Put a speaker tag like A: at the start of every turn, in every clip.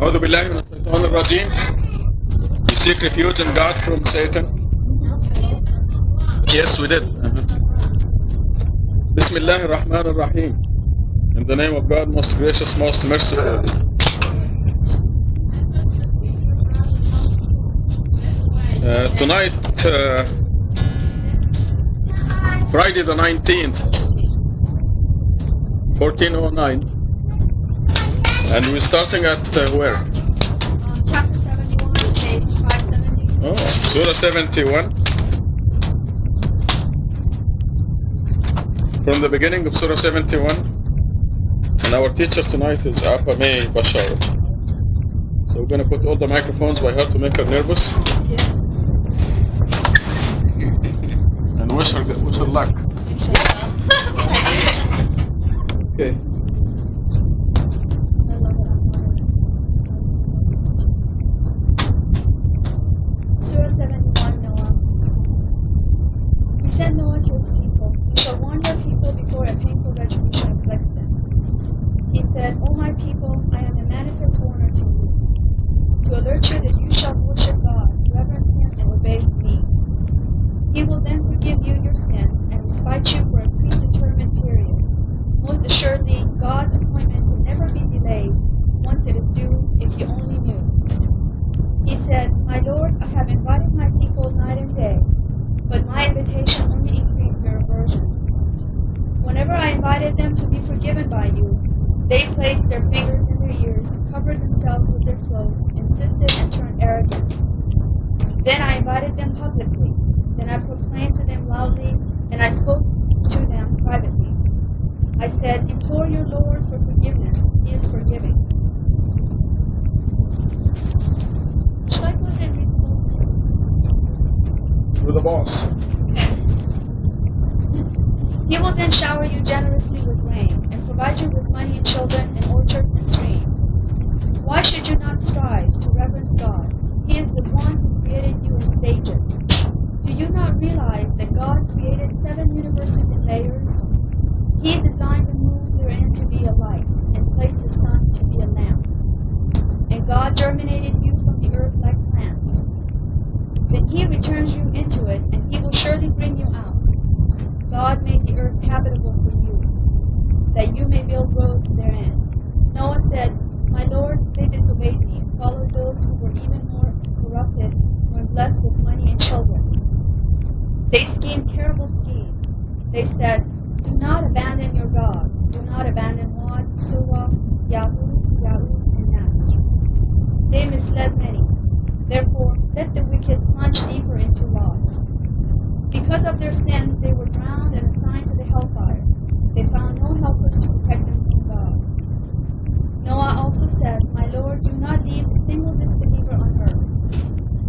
A: أعوذ بالله من الشيطان الرجيم. We seek refuge in God from Satan. Yes, we did. Bismillah ar-Rahman ar-Rahim. In the name of God, most gracious, most merciful. Tonight, Friday the 19th, 1409. And we're starting at where?
B: Chapter 71, page 570.
A: Oh, Surah 71. From the beginning of Surah 71. And our teacher tonight is Apa May Bashar. So we're going to put all the microphones by her to make her nervous. And wish her luck. Okay.
B: Surah 71, Noah. He said Noah to his people, "You shall warn your people before a painful retribution afflicts them." He said, "O my people, I am a manifest warner to you, to alert you that you shall worship God, reverence Him, and obey me. He will then forgive you your sins and respite you for a predetermined period. Most assuredly, God's appointment will never be delayed once it is due, if you only knew." He said, "My Lord, I have invited my people night and day, but my invitation only increased their aversion. Whenever I invited them to be forgiven by you, they placed their fingers in their ears, covered themselves with their clothes, insisted, and turned arrogant. Then I invited them publicly. Then I proclaimed to them loudly, and I spoke to them privately. I said, implore your Lord for forgiveness. He is forgiving." Should I go ahead and read the whole thing?
A: You're the boss.
B: "He will then shower you generously with rain, and provide you with money and children, and orchards and streams. Why should you not strive to reverence God? He is the one who created you in stages. Do you not realize that God created 7 universes in layers? He designed the moon therein to be a light, and placed the sun to be a lamp. And God germinated you from the earth like plants. Then He returns you into it, and He will surely bring you out. God made the earth habitable for you, that you may build roads therein." Noah said, "My Lord, they disobeyed me, and followed those who were even more corrupted when blessed with money and children. They schemed terrible schemes. They said, 'Do not abandon your God. Do not abandon Wad, Suwa, Yahoo, and Nasr.' They misled many. Therefore, let the wicked plunge deeper into loss. Because of their sins, they were drowned and assigned to the hellfire. They found no helpers to protect them from God." Noah also said, "My Lord, do not leave a single disbeliever on earth.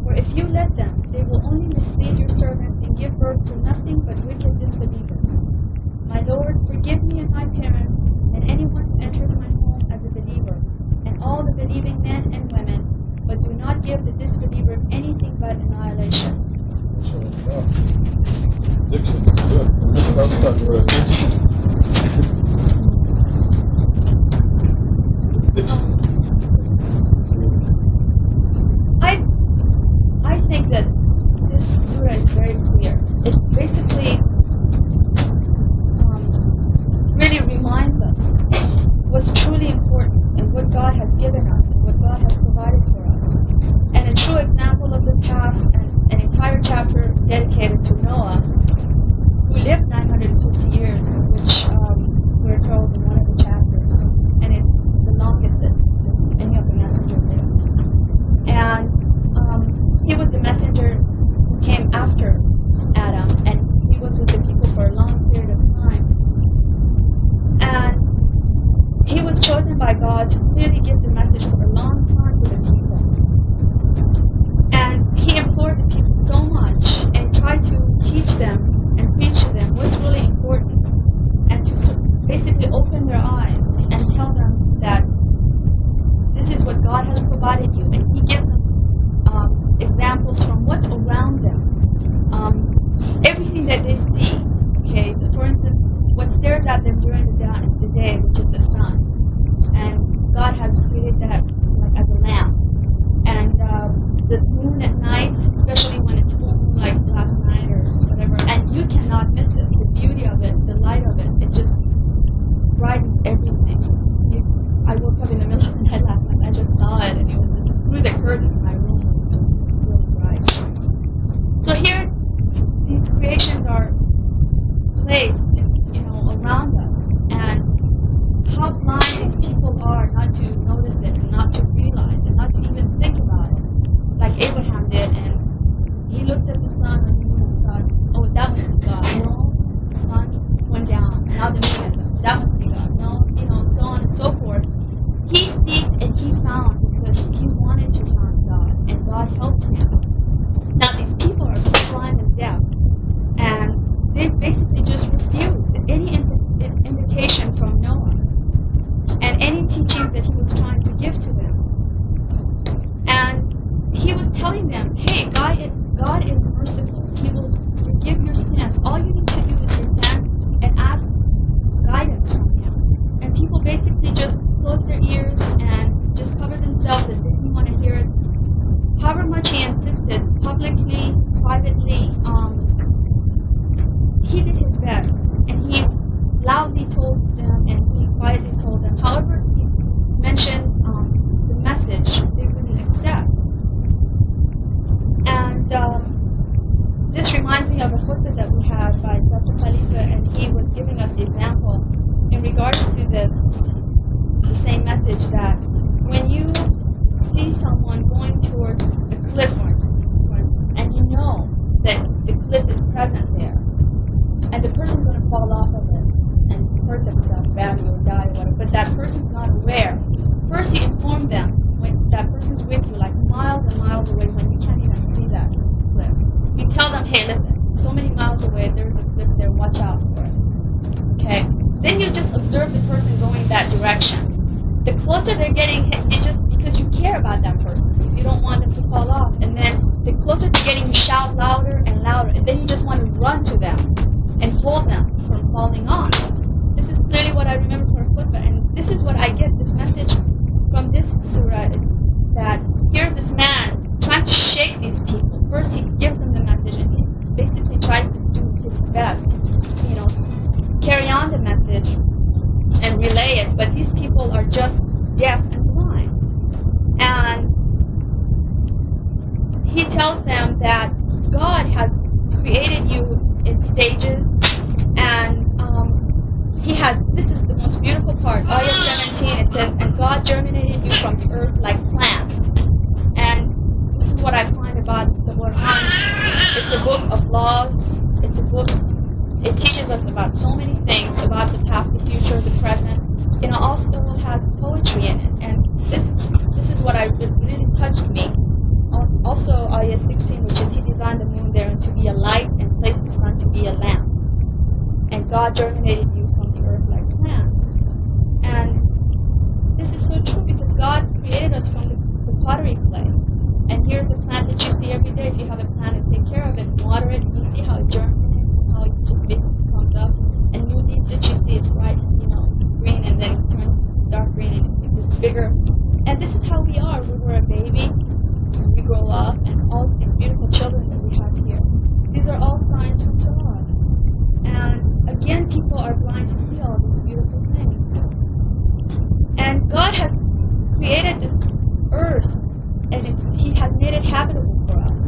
B: For if you let them, they will only mislead your servants and give birth to nothing but wicked disbelievers. My Lord, forgive me and my parents, and anyone who enters my home as a believer, and all the believing men and women, but do not give the disbelievers anything but annihilation."
A: Diction is good. I'll start with teaching.
B: I think that this surah is very clear. It basically really reminds us what's truly important and what God has given us and what God has provided for us. And a true example of this past, and an entire chapter dedicated to Noah, who lived 950 years, which we're told in one of the chapters, and it's the longest that any of the messengers lived. And he was the messenger who came after Adam, and he was with the people for a long period of time. And he was chosen by God to clearly give the message for a long time to the people. And he implored the people so much and tried to teach them and preach to them what's really important, and to basically open their eyes and tell them that this is what God has provided you. And he gives them examples from what's around them. Everything that they see, okay, for instance, what stares at them during the day, which is the sun. And God has created that like as a lamp. now the moon is up. That must be God. No, so on and so forth. He seeked and he found because he wanted to find God, and God helped him. Now these people are so blind and deaf, and they basically just refused any invitation from Noah and any teachings that he was trying to give to them. And he was telling them, hey, God is merciful. He will forgive your sins. All you need to do is repent and ask guidance from him. And people basically just closed their ears and just covered themselves as if they didn't want to hear it. However much he insisted, publicly, privately, he did his best. And he loudly told them and he quietly told them. However, he mentioned the message they wouldn't accept. And this reminds me of a khutbah that we had by Dr. Khalifa, and he was giving us the example in regards to the same message that when you see someone going towards a cliff and you know that the cliff is present there, and the person's going to fall off of it and hurt themselves badly or die or whatever, but that person's not aware. First you inform them when that person's with you, like miles and miles away, when you can't even see that cliff. You tell them, hey, listen, so many miles away, there's a cliff there, watch out for it. Okay? Then you just observe the person going that direction. The closer they're getting hit, because you care about that person. You don't want them to fall off. And then the closer they're getting, you shout louder and louder. And then you just want to run to them and hold them from falling off. This is clearly what I remember from khutbah. And this is what I get, this message from this surah, is that here's this man trying to shake these people. First he gives them the message and he basically tries to do his best to, carry on the message and relay it, but these people are just deaf and blind. And he tells them that God has created you in stages, and this is the most beautiful part, Ayah 17, it says, and God germinated you from the earth like plants. And this is what I find about the Quran. It's a book of laws. It's a book, it teaches us about so many things, about the past, the future, the present. Also has poetry in it. And this is what really touched me. Also, Ayah 16, which is he designed the moon there to be a light and placed the sun to be a lamp. And God germinated you from the earth like plants. And this is so true because God created us from the pottery clay. And here's a plant that you see every day. If you have a plant and take care of it, water it, you see how it germinates, how it just basically comes up. And new leaves that you see is bright, green, and then it turns dark green and it gets bigger. And this is how we are. We were a baby, we grow up, and all these beautiful children that we have here. These are all signs from God. And again, people are blind to see all these beautiful things. And God has created this earth, and He has made it habitable for us.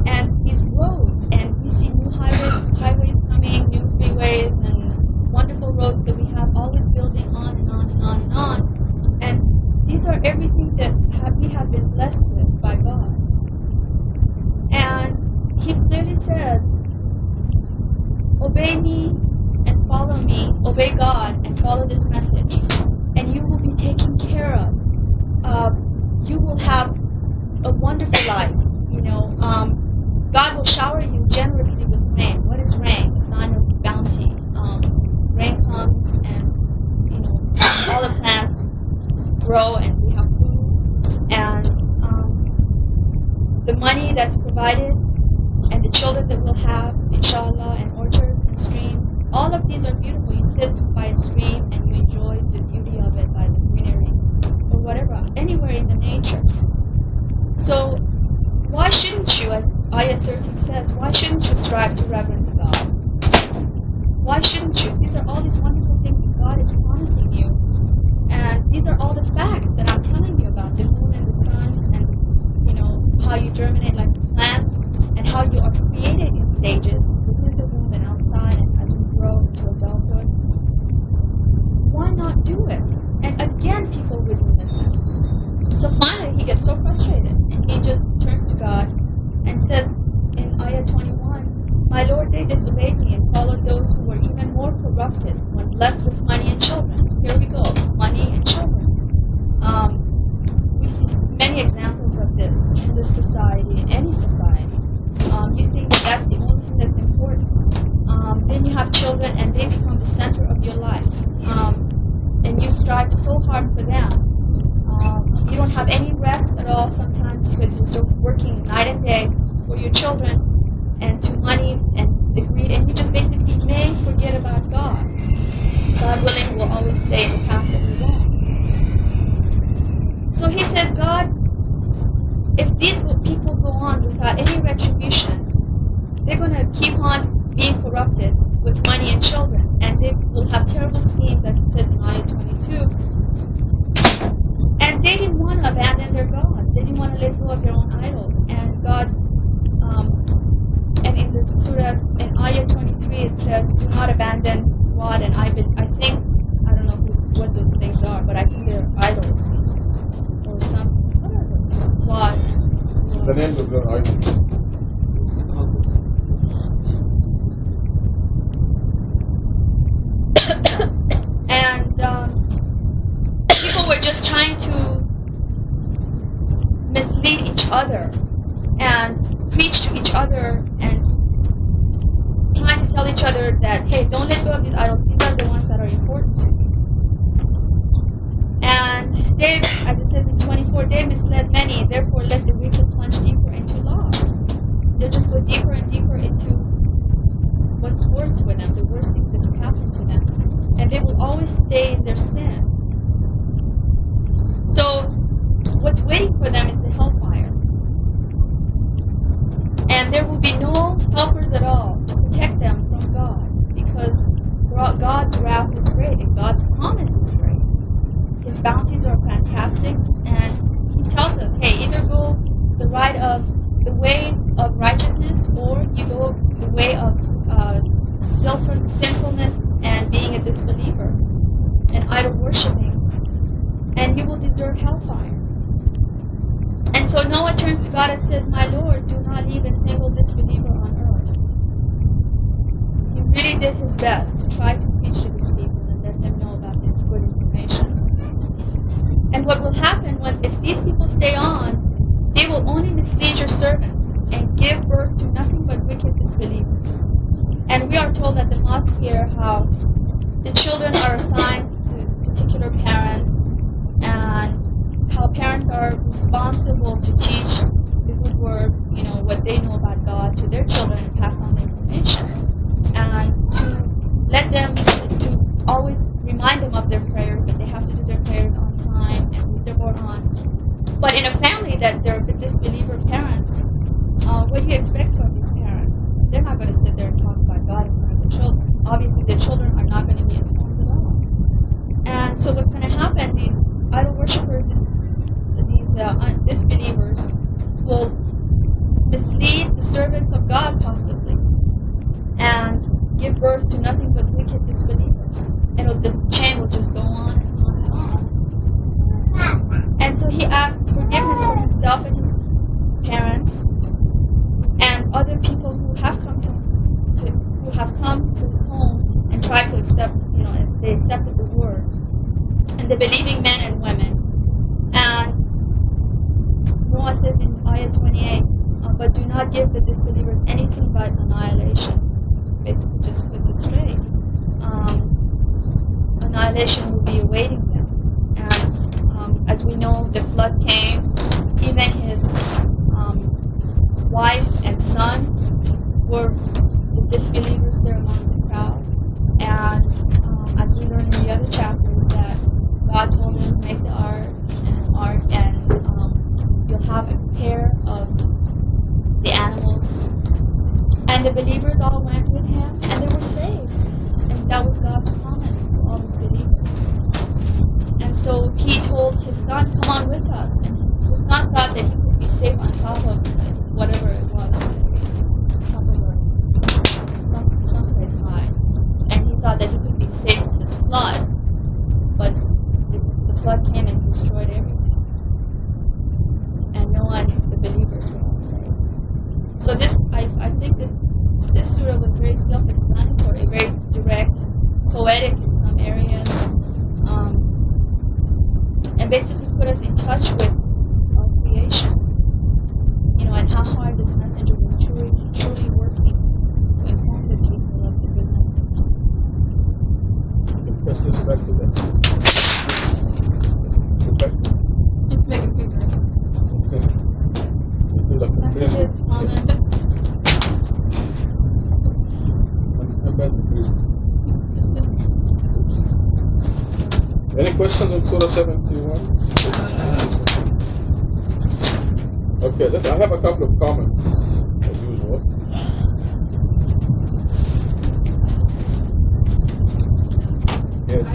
B: And these roads, and we see new highways coming, new freeways, and wonderful roads that we have, always building on and on and on and on. And these are everything that we have been blessed with by God. And He clearly says, obey me and follow me, obey God and follow this message, and you will be taken care of. You will have a wonderful life. God will shower you generously with rain. What is rain? A sign of bounty. Rain comes and, all the plants grow and we have food. And the money that's provided and the children that we'll have, inshallah, and orchards and streams, all of these are beautiful. You sit by a stream and you enjoy the beauty of it, by the greenery or whatever, anywhere in the nature. So why shouldn't you, as Ayah 13 says, why shouldn't you strive to reverence God? Why shouldn't you? These are all these wonderful things that God is promising you. And these are all the facts that I'm telling you about, the moon and the sun and, how you germinate like the plants. hard for them. You don't have any rest at all sometimes because you're still working night and day for your children and to money and the greed, and you just basically may forget about God. God willing, will always stay in the path that we want. So he says, God, if these people go on without any retribution, they're going to keep on being corrupted with money and children, and they will have terrible schemes, as it says in Ayah 22. And they didn't want to abandon their gods. They didn't want to let go of their own idols. And God, and in the surah, in Ayah 23, it says, do not abandon God. And I don't know what those things are, but I think they're idols or something. What are those? God.
A: The names of their idols.
B: And people were just trying to mislead each other and preach to each other and trying to tell each other that, hey, don't let go of these idols. These are the ones that are important to you. And they, as it says in 24, they misled many. Therefore, let the wicked plunge deeper into loss. They'll just go deeper and deeper into what's worse for them, the worst things that can happen to them. And they will always stay in their sin. So what's waiting for them is the hellfire. And there will be no helpers at all to protect them from God, because God's wrath is great and God's promise is great. His bounties are fantastic, and he tells us, hey, either go the way of righteousness, or you go the way of sinfulness and being a disbeliever and idol worshipping, and you will deserve hellfire. And so Noah turns to God and says, my Lord, do not leave a single disbeliever on earth. He really did his best to try to preach to these people and let them know about this good information. And what will happen if these people stay on, they will only mislead your servants and give birth to nothing but wicked disbelievers. And we are told at the mosque here how the children are assigned to particular parents, and how parents are responsible to teach the good word, what they know about God to their children and pass on the information. And to let them, to always remind them of their prayers, that they have to do their prayers on time and read their Quran. But in a family that they're disbeliever parents, what do you expect from these parents? They're not going to sit there and talk about God in front of their children. Obviously, their children are not going to be informed at all. And so what's going to happen, these idol worshippers, these disbelievers, will mislead the servants of God possibly and give birth to nothing but wicked disbelievers. The chain will just go on and on and on. And so he asks forgiveness for himself and his parents and other people who have come to his home and tried to accept, they accepted the word, and the believing men and women. And Noah says in Ayah 28, but do not give the disbelievers anything but annihilation. Basically, just put it straight. Annihilation will be awaiting them. And as we know, the flood came. Even his wife and son were the disbelievers there among the crowd. And as we learned in the other chapters, that God told him to make the ark, and you'll have a pair of the animals. And the believers all went with him, and they were saved. And that was God's promise to all his believers. And so he told his son, come on with us. And his son thought that he could be safe on top of whatever it was, top of someplace high. And he thought that he could be safe from this flood. But the flood came and destroyed everything. And no one, the believers, were all saved. So this, I think that this surah was very self-explanatory, very direct, poetic in some areas, and basically put us in touch with our creation, and how hard this messenger was truly working to inform the people of the good message.
A: Pass this back to them. Any questions on Surah 71? Okay, I have a couple of comments, as usual. Yes.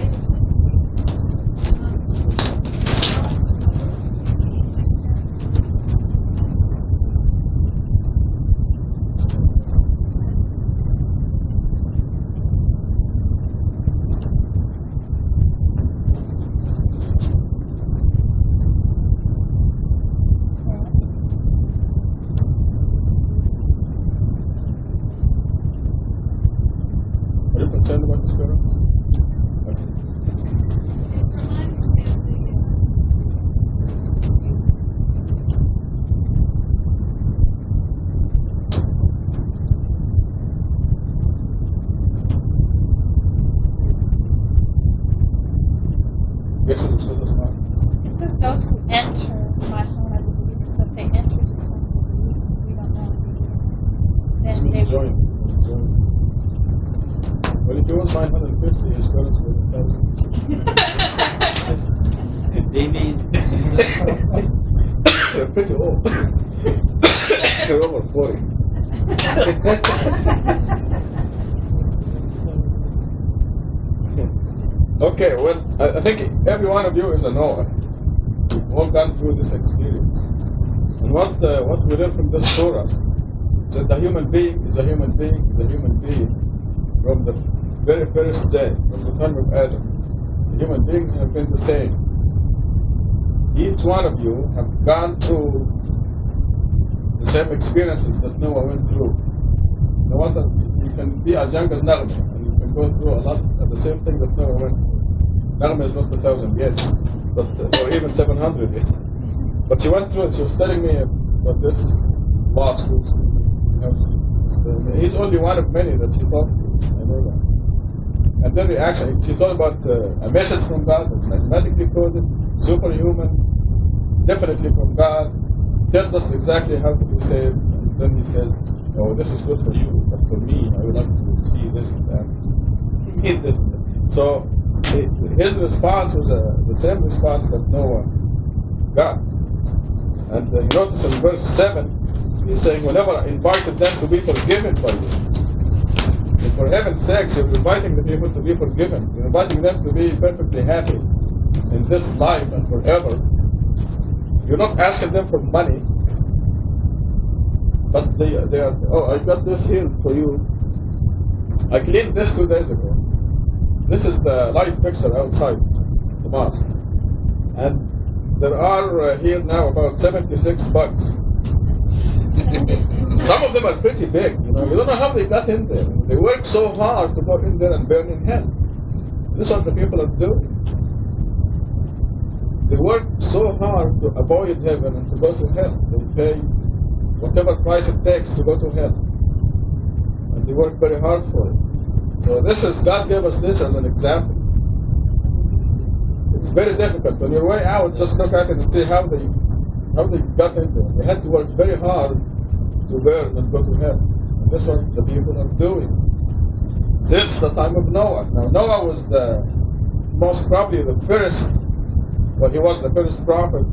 A: Are you concerned about this girl? Yes, it says as well.
B: It says those who enter my home as a believer, so if they enter this home as a believer, we don't know if they then they
A: Join. Well, if he was 950, his parents were 1,000.
C: They need.
A: They're pretty old. They're over 40. Okay, well, I think every one of you is a Noah. We've all gone through this experience. And what we learn from this surah is that the human being is a human being is a human being from the very first day, from the time of Adam. The human beings have been the same. Each one of you have gone through the same experiences that Noah went through. No matter, you can be as young as Nagma, and you can go through a lot of the same thing that Noah went through. Nagma is not 1,000 yet, but or even 700 yet. But she went through it. She was telling me about this loss. He's only one of many that she talked to. I know that. And then she told about a message from God that's mathematically coded, superhuman, definitely from God, tells us exactly how to be saved. And then he says, "Oh, this is good for you, but for me, I would like to see this and that." He did this. So his response was the same response that Noah got. And you notice in verse 7, he's saying, whenever I invited them to be forgiven by you, and for heaven's sakes, you're inviting the people to be forgiven. You're inviting them to be perfectly happy in this life and forever. You're not asking them for money, but they are, oh, I got this here for you. I cleaned this 2 days ago. This is the light fixture outside the mosque. And there are here now about 76 bugs. Some of them are pretty big, you know. You don't know how they got in there. They work so hard to go in there and burn in hell. This is what the people are doing. They work so hard to avoid heaven and to go to hell. They pay whatever price it takes to go to hell. And they work very hard for it. So this is, God gave us this as an example. It's very difficult. On your way out, just look at it and see how they got into it. They had to work very hard to burn and go to hell. And that's what the people are doing since the time of Noah. Now, Noah was most probably the first, well, he was the first prophet,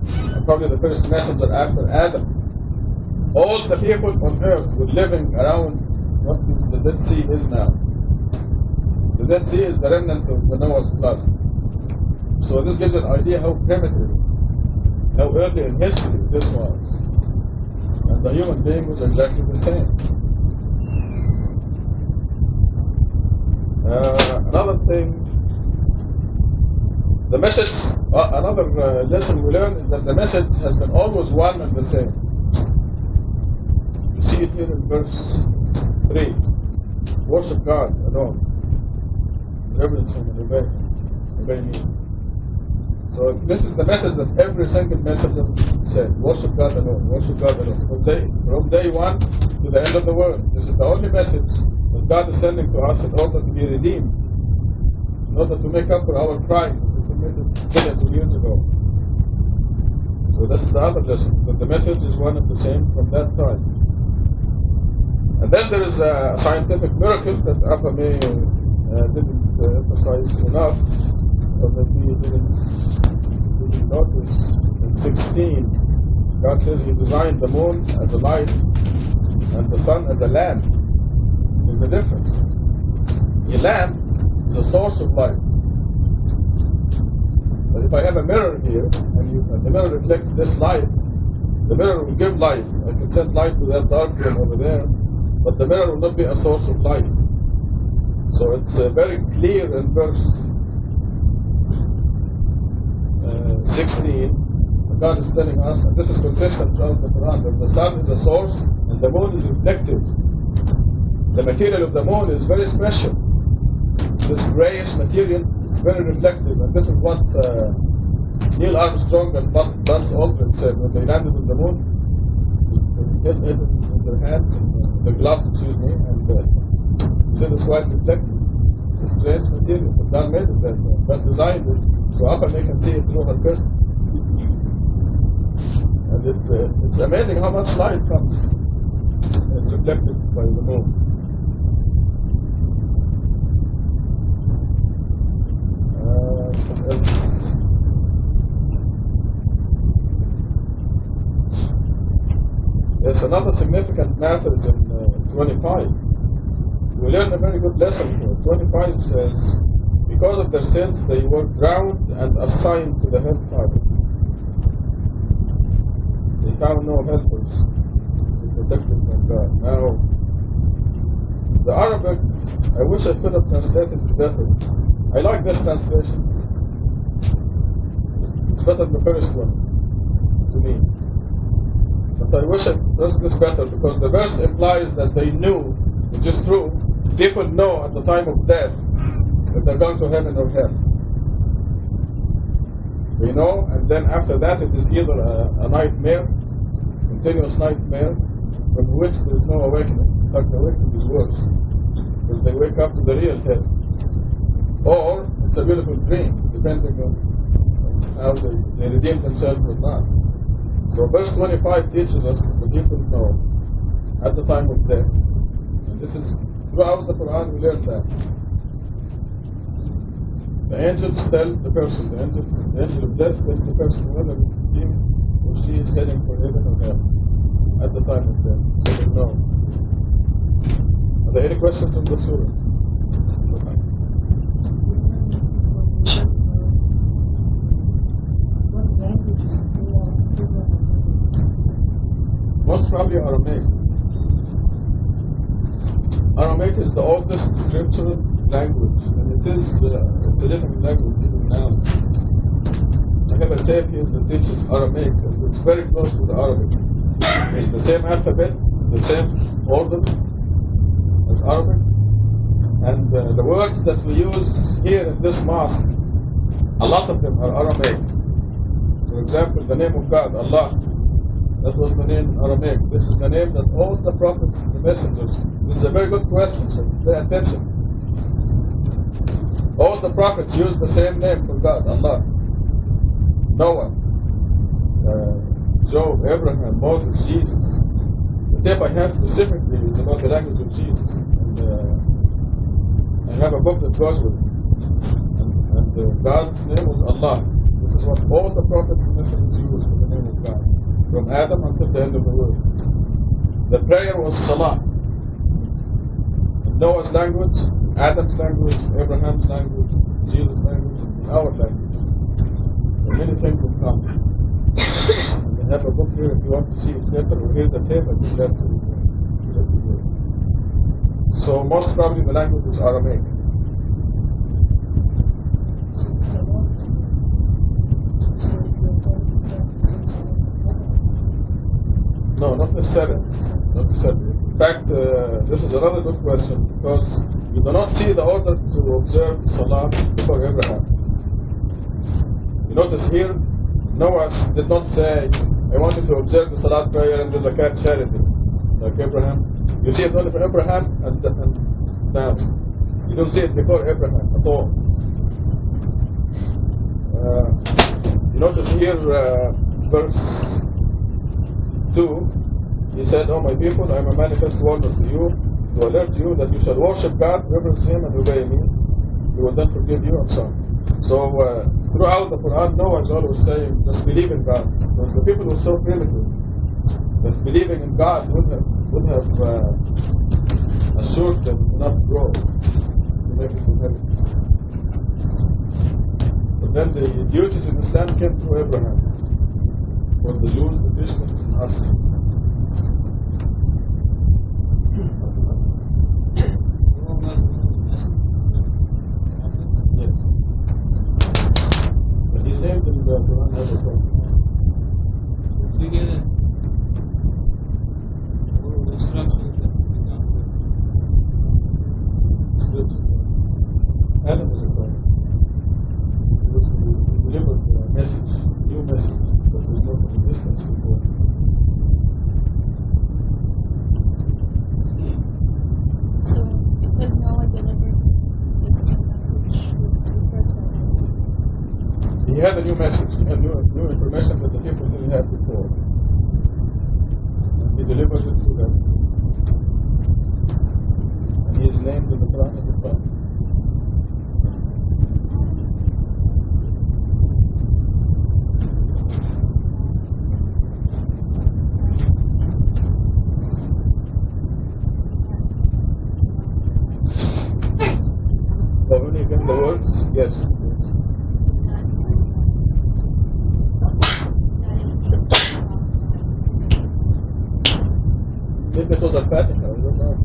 A: and probably the first messenger after Adam. All the people on earth were living around what the Dead Sea is now. The Dead Sea is the remnant of the Noah's flood. So this gives an idea how primitive, how early in history this was. And the human being was exactly the same. Another thing, the message, another lesson we learn is that the message has been always one and the same. You see it here in verse 3. Worship God alone. Reverence Him and obey me. So this is the message that every single messenger said. Worship God alone. Worship God alone. From day one to the end of the world. This is the only message that God is sending to us in order to be redeemed. In order to make up for our crime that we committed millions of years ago. So this is the other lesson. But the message is one and the same from that time. And then there is a scientific miracle that Appa May didn't emphasize enough. or maybe you didn't notice, in 16, God says He designed the moon as a light and the sun as a lamp. There's the difference. A lamp is a source of light. But if I have a mirror here, and the mirror reflects this light, the mirror will give light. I can send light to that dark room over there, but the mirror will not be a source of light. So it's very clear in verse 16. God is telling us, and this is consistent throughout the Quran, that the sun is a source and the moon is reflective. The material of the moon is very special. This grayish material is very reflective, and this is what Neil Armstrong and Buzz Aldrin said when they landed on the moon. They hit it in their hands, the gloves, and he said it's quite reflective. It's a strange material, but God made it that way. God designed it so often they can see it through her prism. And it's amazing how much light comes and is reflected by the moon. Yes, another significant matter is in 25. We learn a very good lesson here. 25 says, because of their sins, they were drowned and assigned to the hellfire. They found no helpers to protect them from God. Now, the Arabic, I wish I could have translated it better. I like this translation. It's better than the first one, to me. But I wish I was this better, because the verse implies that they knew, which is true, people know at the time of death that they're going to heaven or hell. They know, and then after that it is either a nightmare, continuous nightmare, from which there is no awakening. In fact, the awakening is worse, because they wake up to the real hell. Or it's a beautiful dream, depending on how they redeem themselves or not. So verse 25 teaches us that the people know at the time of death. And this is throughout the Quran we learn that. The angels tell the person, the angel of death tells the person whether he or she is heading for heaven or hell at the time of death. So they know. Are there any questions on the surah? Most probably Aramaic. Aramaic is the oldest scriptural language, and it's a living language even now. I have a tape here that teaches Aramaic, and it's very close to the Arabic. It's the same alphabet, the same order as Arabic, and the words that we use here in this mosque, a lot of them are Aramaic. For example, the name of God, Allah, that was the name in Aramaic. This is the name that all the prophets, the messengers. This is a very good question, so pay attention. All the prophets use the same name for God, Allah. Noah, Job, Abraham, Moses, Jesus. The tape I have specifically is about the language of Jesus. And I have a book that goes with it. And God's name was Allah. This is what all the prophets and messengers use for the name of God, from Adam until the end of the world. The prayer was Salah. In Noah's language, Adam's language, Abraham's language, Jesus' language, and our language. There are many things in common. And I have a book here if you want to see it better, or here's the tape, and you have to So most probably the language is Aramaic. No, not necessarily. Not necessarily. In fact, this is another good question, because you do not see the order to observe Salah before Abraham. You notice here, Noah did not say, I want you to observe the Salat prayer and the Zakat charity, like Abraham. You see it only for Abraham and now. You don't see it before Abraham at all. You notice here, verse 2, he said, "O my people, I am a manifest warner to you, to alert you that you shall worship God, reverence Him, and obey me. He will then forgive you," and so on. So throughout the Quran, Noah is always saying, just believe in God. Because the people were so primitive that believing in God would have assured them enough growth to make it to heaven. But then the duties in Islam came through Abraham. For the Jews, the Christians, and us. Yes. But he's named in the Quran as a prophet. Adam is a prophet. He delivered a message, a new message, that was not in existence before.
B: So, because Noah delivered this new message, it's referred to as
A: He had a new message, he had new information that the people didn't have before. He delivers it to them. And he is named in the Quran as a prophet. So when you get the words, yes. Maybe it was Al-Fatiha, I don't know.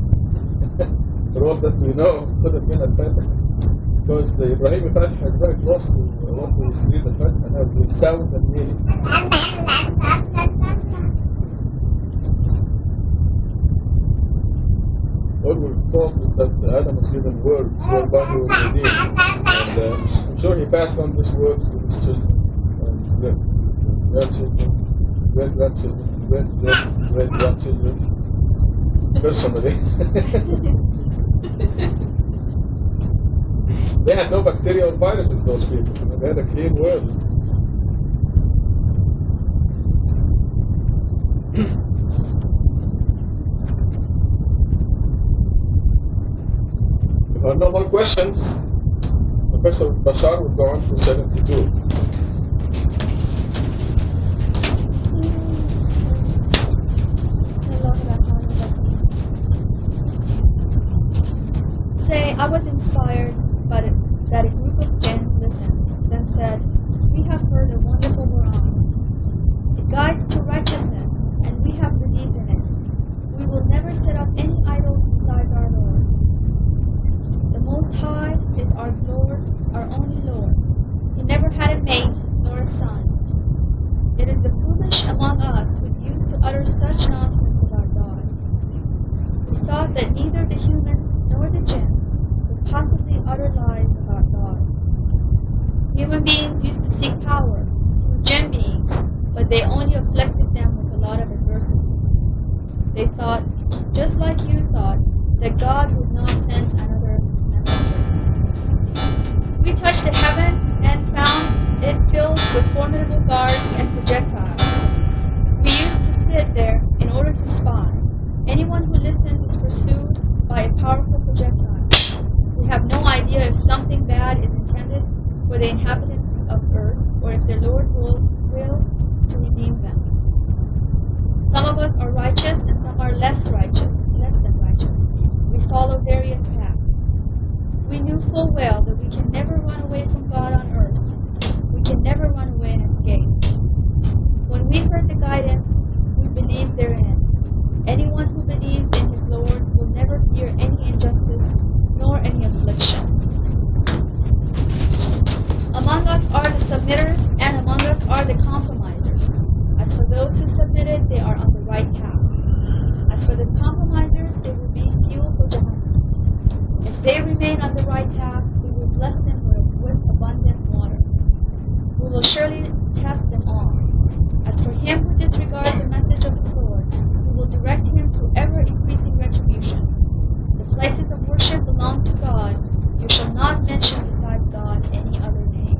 A: For all that we know, it could have been Al-Fatiha. Because the Ibrahim Fatiha is very close to what we read Al-Fatiha now, with sound and meaning. All we're told is that Adam was given words whereby he was redeemed. And I'm sure he passed on this word to his children, and grandchildren, great-grandchildren, great-grandchildren, personally. They had no bacteria or viruses, those people. They had a clean world. If there are no more questions, Professor Bashar will go on for 72.
B: Say, I was inspired by that a group of jinns listened, then said, we have heard a wonderful Quran. It guides to righteousness, and we have believed in it. We will never set up any idols besides our Lord. The Most High is our Lord, our only Lord. He never had a mate nor a son. It is the foolish among us who used to utter such nonsense about God. We thought that neither the humans nor the jinn could possibly utter lies about God. Human beings used to seek power through jinn beings, but they only afflicted them with a lot of adversity. They thought, just like you thought, that God would not send another messenger. We touched the heaven and found it filled with formidable guards and projectiles. We used to sit there in order to spy. Anyone who listens is pursued by a powerful projectile. We have no idea if something bad is intended for the inhabitants of earth or if the Lord will to redeem them. Some of us are righteous and some are less than righteous. We follow various paths. We knew full well that we can never run away from God on earth. We can never run away and escape. When we heard the guidance, we believed therein. Anyone who believes in his Lord will never fear any injustice nor any affliction. Among us are the submitters, and among us are the compromisers. As for those who submitted, they are on the right path. As for the compromisers, they will be fuel for Jahannam. If they remain on the right path, we will bless them with abundant water. We will surely test them all. As for him who disregards the message of his Lord, we will direct him to ever-increasing retribution. The places of worship belong to God. You shall not mention besides God any other name.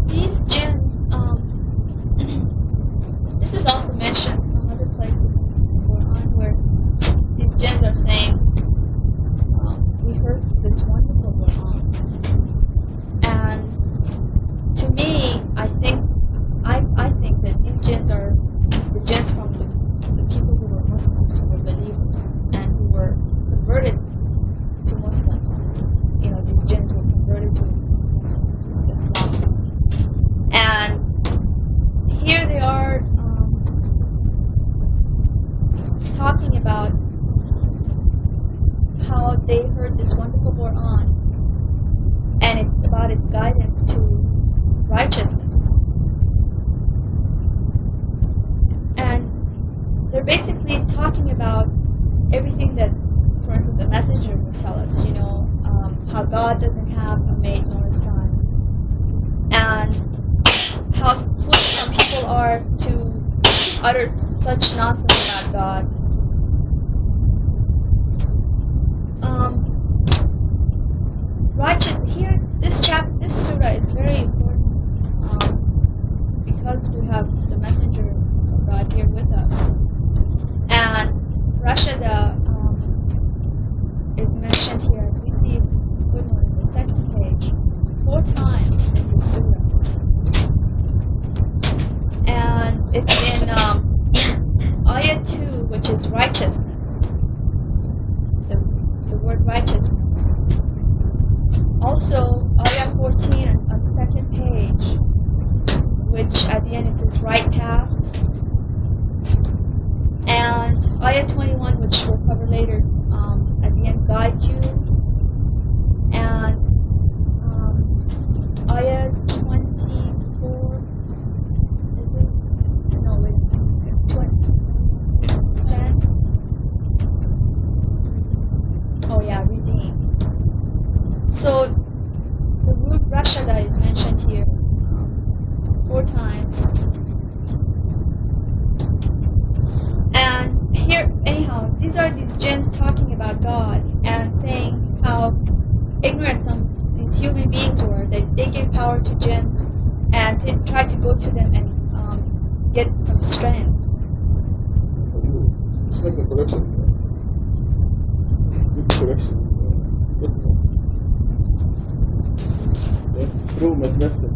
B: These jinns, this is also mentioned in other places. book we're on, and it's about its guidance to righteousness. And they're basically talking about everything that, for instance, the messenger will tell us, how God doesn't have a mate nor a son, and how foolish some people are to utter such nonsense about God. Here, this surah is very important because we have the messenger of God here with us, and Rashada is mentioned here. We see in the second page 4 times in the surah, and it's in ayah 2, which is righteousness. The word righteousness. Also, ayah 14 on the second page, which at the end it says right path. And ayah 21, which we'll cover later, at the end, guide you. And ayah 24, is it? No, it's 10. Oh yeah, redeem. So the word Rashada is mentioned here 4 times. And here, anyhow, these are these jinns talking about God and saying how ignorant these human beings were, that they gave power to jinns and they tried to go to them and get some strength.
A: Just make a correction. Good correction. Through mathematics. I'm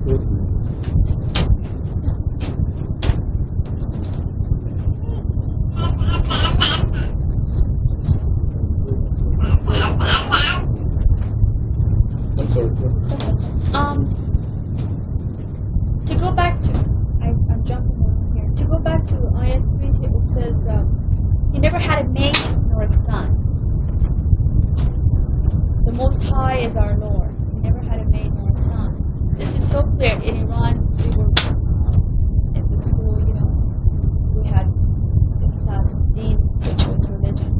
A: sorry.
B: To go back to, I'm jumping around here. To go back to ayah 3, it says, he never had a mate nor a son. The Most High is our Lord. He never had a mate nor a son. This is so clear. In Iran, we were in the school, we had this class, Deen, which was religion,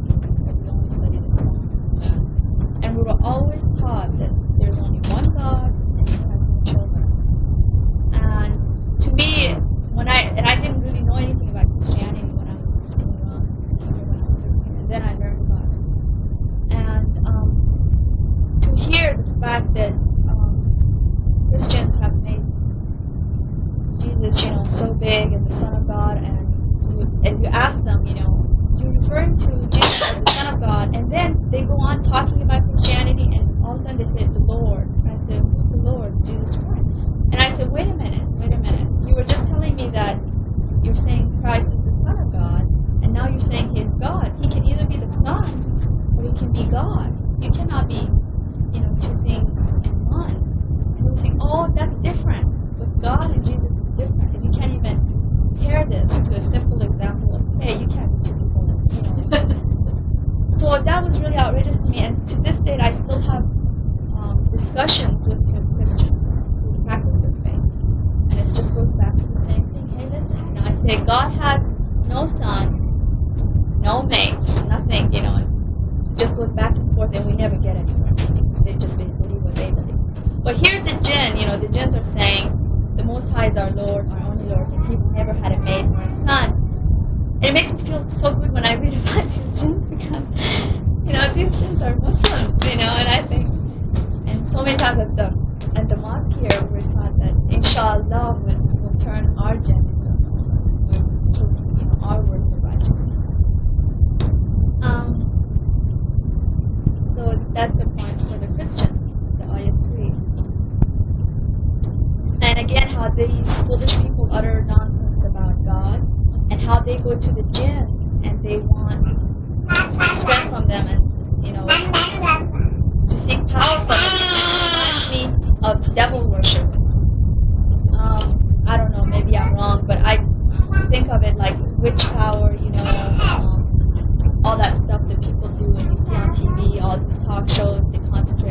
B: but we only studied Islam. And we were always taught that there's only one God and he has no children. And to me, I didn't really know anything about Christianity when I was in Iran, and then I learned about it. And to hear the fact that Christians have made Jesus, so big and the Son of God, and you ask them, you're referring to Jesus as the Son of God, and then they go on talking about Christianity, and all of a sudden they say the Lord. And I said, who's the Lord? Jesus Christ. And I said, wait a minute. You were just telling me that you're saying Christ is the Son of God, and now you're saying he is God. He can either be the Son or he can be God. You cannot be, 2 things in one. And we were saying, oh, that's different. With God and Jesus is different. And you can't even compare this to a simple example of, hey, you can't be 2 people in. So that was really outrageous to me. And to this day, I still have discussions with Christians who practice their faith. And it just goes back to the same thing. Hey, listen, I say God had no son, no mate, nothing, it just goes back and forth, and we never get anywhere. They just believe what they believe. But here's the jinn, the jinns are saying, the Most High is our Lord, our only Lord, and he never had a mate nor a son. And it makes me feel so good when I read about these jinns, because, these jinns are Muslims, and I think, and so many times at the mosque here, we're taught that, inshallah, we'll turn our jinn into, our words of righteousness. So that's the point for the Christians, the ayah 3. And again, how these foolish people utter nonsense about God, and how they go to the jinn and they want strength from them, and to seek power from them. It reminds me of devil worship. I don't know, maybe I'm wrong, but I think of it like witch power, all that stuff that people do when you see on TV, all these talk shows, they concentrate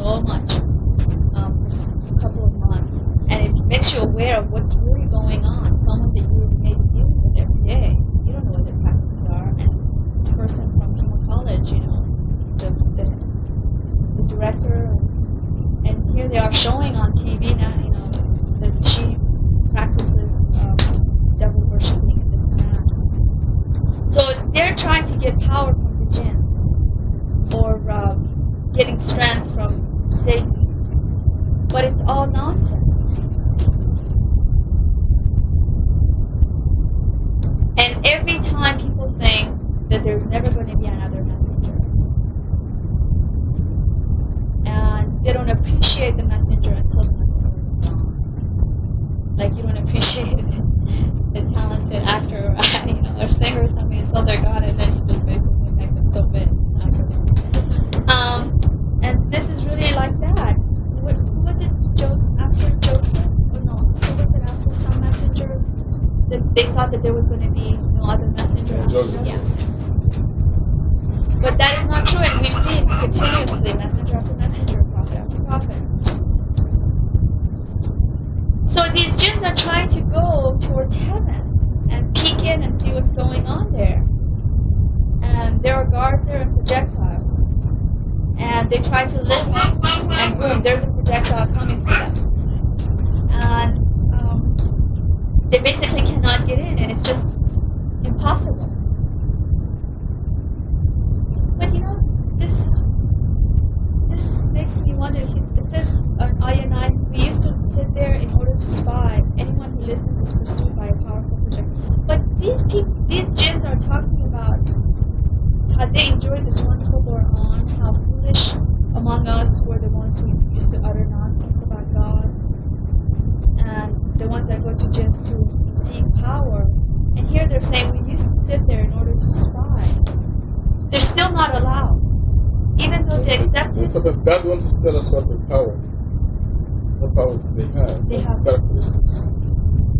B: so much for a couple of months, and it makes you aware of what's really going on. Someone that you may be dealing with every day, you don't know what their practices are, and this person from Chemo College, the director, and here they are showing on TV now, that she practices devil worshipping and this and that. So they're trying to get power from the jinn, or getting strength from Satan, but it's all nonsense. And every time people think that there's never going to be another messenger, and they don't appreciate the messenger until the messenger is gone. Like you don't appreciate the talented actor, or singer or something until they're gone, and then you just basically make them so big after them. And this is really like that. Who was it? After Joseph? Or no? Who was it after some messenger? That they thought that there was going to be no other messenger after Joseph. Yeah. But that is not true, and we've seen continuously messenger after messenger, prophet after prophet. So these jinns are trying to go towards heaven and peek in and see what's going on there. And there are guards there and projectiles. And they try to listen, and boom, there's a projectile coming for them. And they basically cannot get in, and it's just impossible. But this makes me wonder. It says on Ayah 9, we used to sit there in order to spy. Anyone who listens is pursued by a powerful projectile. But these jinns are talking about how they enjoy this wonderful Quran, how foolish among us were the ones who used to utter nonsense about God, and the ones that go to jinns to seek power. And here they're saying we used to sit there in order to spy. They're still not allowed, even though they accept it.
A: But God wants to tell us what powers they have.
B: They have
A: characteristics.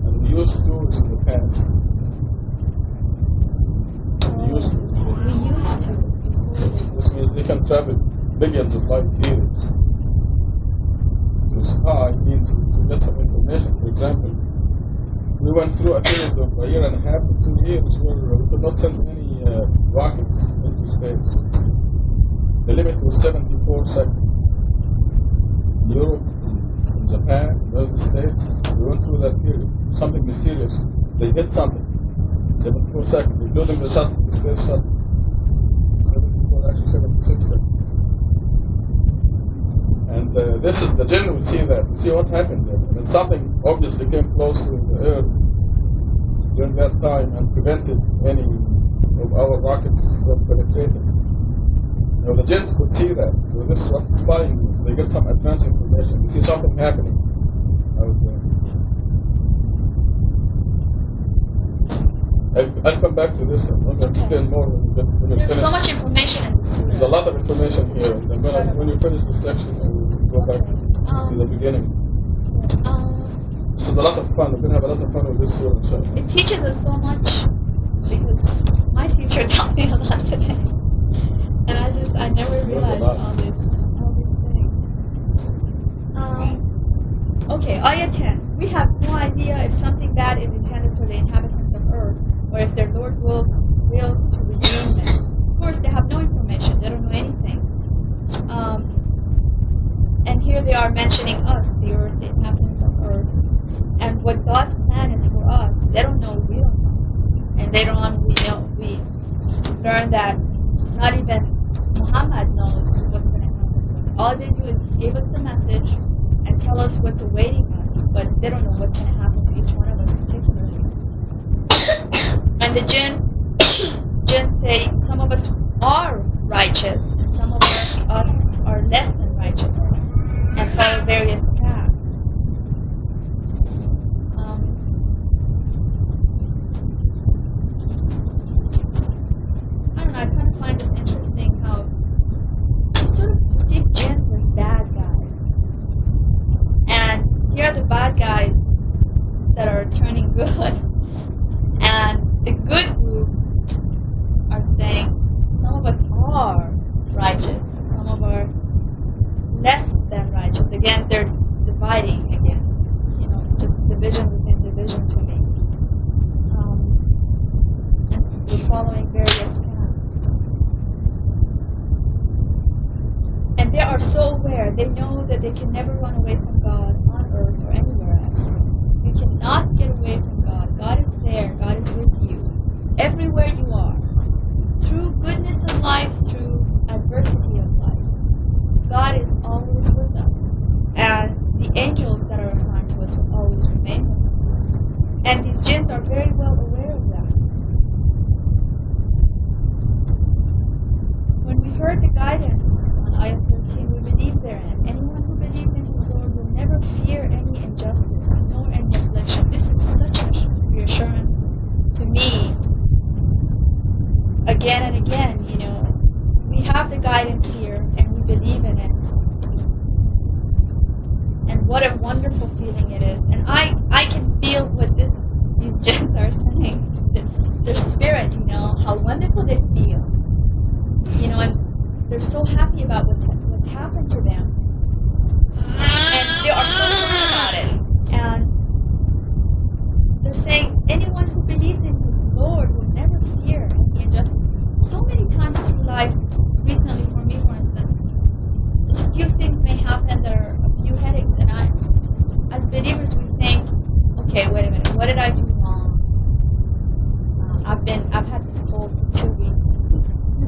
A: And we used tools in the past. We used to. This means they can travel billions of light years. To spy means to get some information. For example, we went through a period of a year and a half to 2 years where we could not send any rockets into space. The limit was 74 seconds. In Europe, in Japan, in the United States, we went through that period. Something mysterious. They hit something. 74 seconds, including the shuttle, the space shuttle. 76 seconds. And this is the jinn will see that. We see what happened there. And something obviously came close to the Earth during that time and prevented any of our rockets from penetrating. The jinns could see that. So this is what spying means. They get some advanced information. They see something happening out there. I'll come back to this. I'm going to explain more when you
B: There's
A: finish.
B: so much information in this.
A: There's a lot of information here. And then when you finish this section, we'll go back to the beginning. This is a lot of fun. We're going to have a lot of fun with this surah, inshallah.
B: It teaches us so much because my teacher taught me a lot today. And I never realized all these things. Okay, Ayah 10. We have no idea if something bad is intended for the inhabitants of Earth, or if their Lord will to redeem them. Of course, they have no information. They don't know anything. And here they are mentioning us, the Earth, the inhabitants of Earth. And what God's plan is for us, they don't know, we don't know. And later on, we learn that not even Muhammad knows what's going to happen to us. All they do is give us the message and tell us what's awaiting us, but they don't know what's going to happen to each one of us particularly. And the jinn say some of us are righteous and some of us are less than righteous and follow various paths. I don't know, I kind of find this interesting how you sort of perceive jinns as bad guys. And here are the bad guys that are turning good. And the good group are saying some of us are righteous, some of us are less are so aware. They know that they can never run away from God on earth or anywhere else. You cannot get away from God. God is there. God is with you. Everywhere you are. Through goodness of life, through adversity of life. God is always with us. And the angels that are assigned to us will always remain with us. And these jinns are very well aware of that. When we heard the guidance on Ayah 13, we believe therein. Anyone who believes in his Lord will never fear any injustice, nor any affliction. This is such a reassurance to me. Again and again, we have the guidance here, and we believe in it. And what a wonderful feeling it is. And I can feel what these jinns are saying. Their spirit, how wonderful they feel. And they're so happy about what's happened to them. And they are so glad about it. And they're saying, anyone who believes in his Lord will never fear any injustice. So many times through life, recently for me, for instance, a few things may happen that are a few headaches. And as believers, we think, okay, wait a minute, what did I do wrong? I've had this cold for 2 weeks.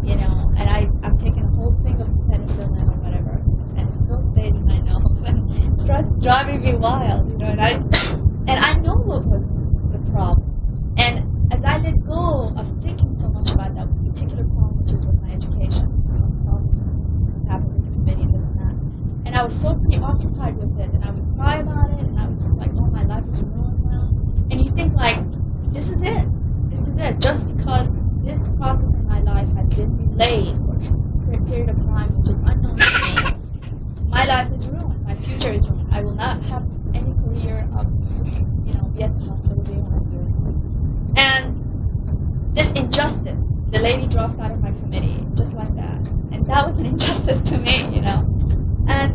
B: And I'm taking a whole thing of penicillin or whatever, and it still stays in my nose, and it starts driving me wild, and I know what was the problem. And as I let go of thinking so much about that particular problem, which is with my education, some problems happened with the committee, this and that, and I was so preoccupied with it, and I would cry about it, and I was just like, oh, my life is ruined now. And you think like, this is it, just because this process in my life has been delayed for a period of time which is unknown to me. My life is ruined. My future is ruined. I will not have any career of, be at the hospital doing what I'm doing. And this injustice, the lady drops out of my committee, just like that. And that was an injustice to me, And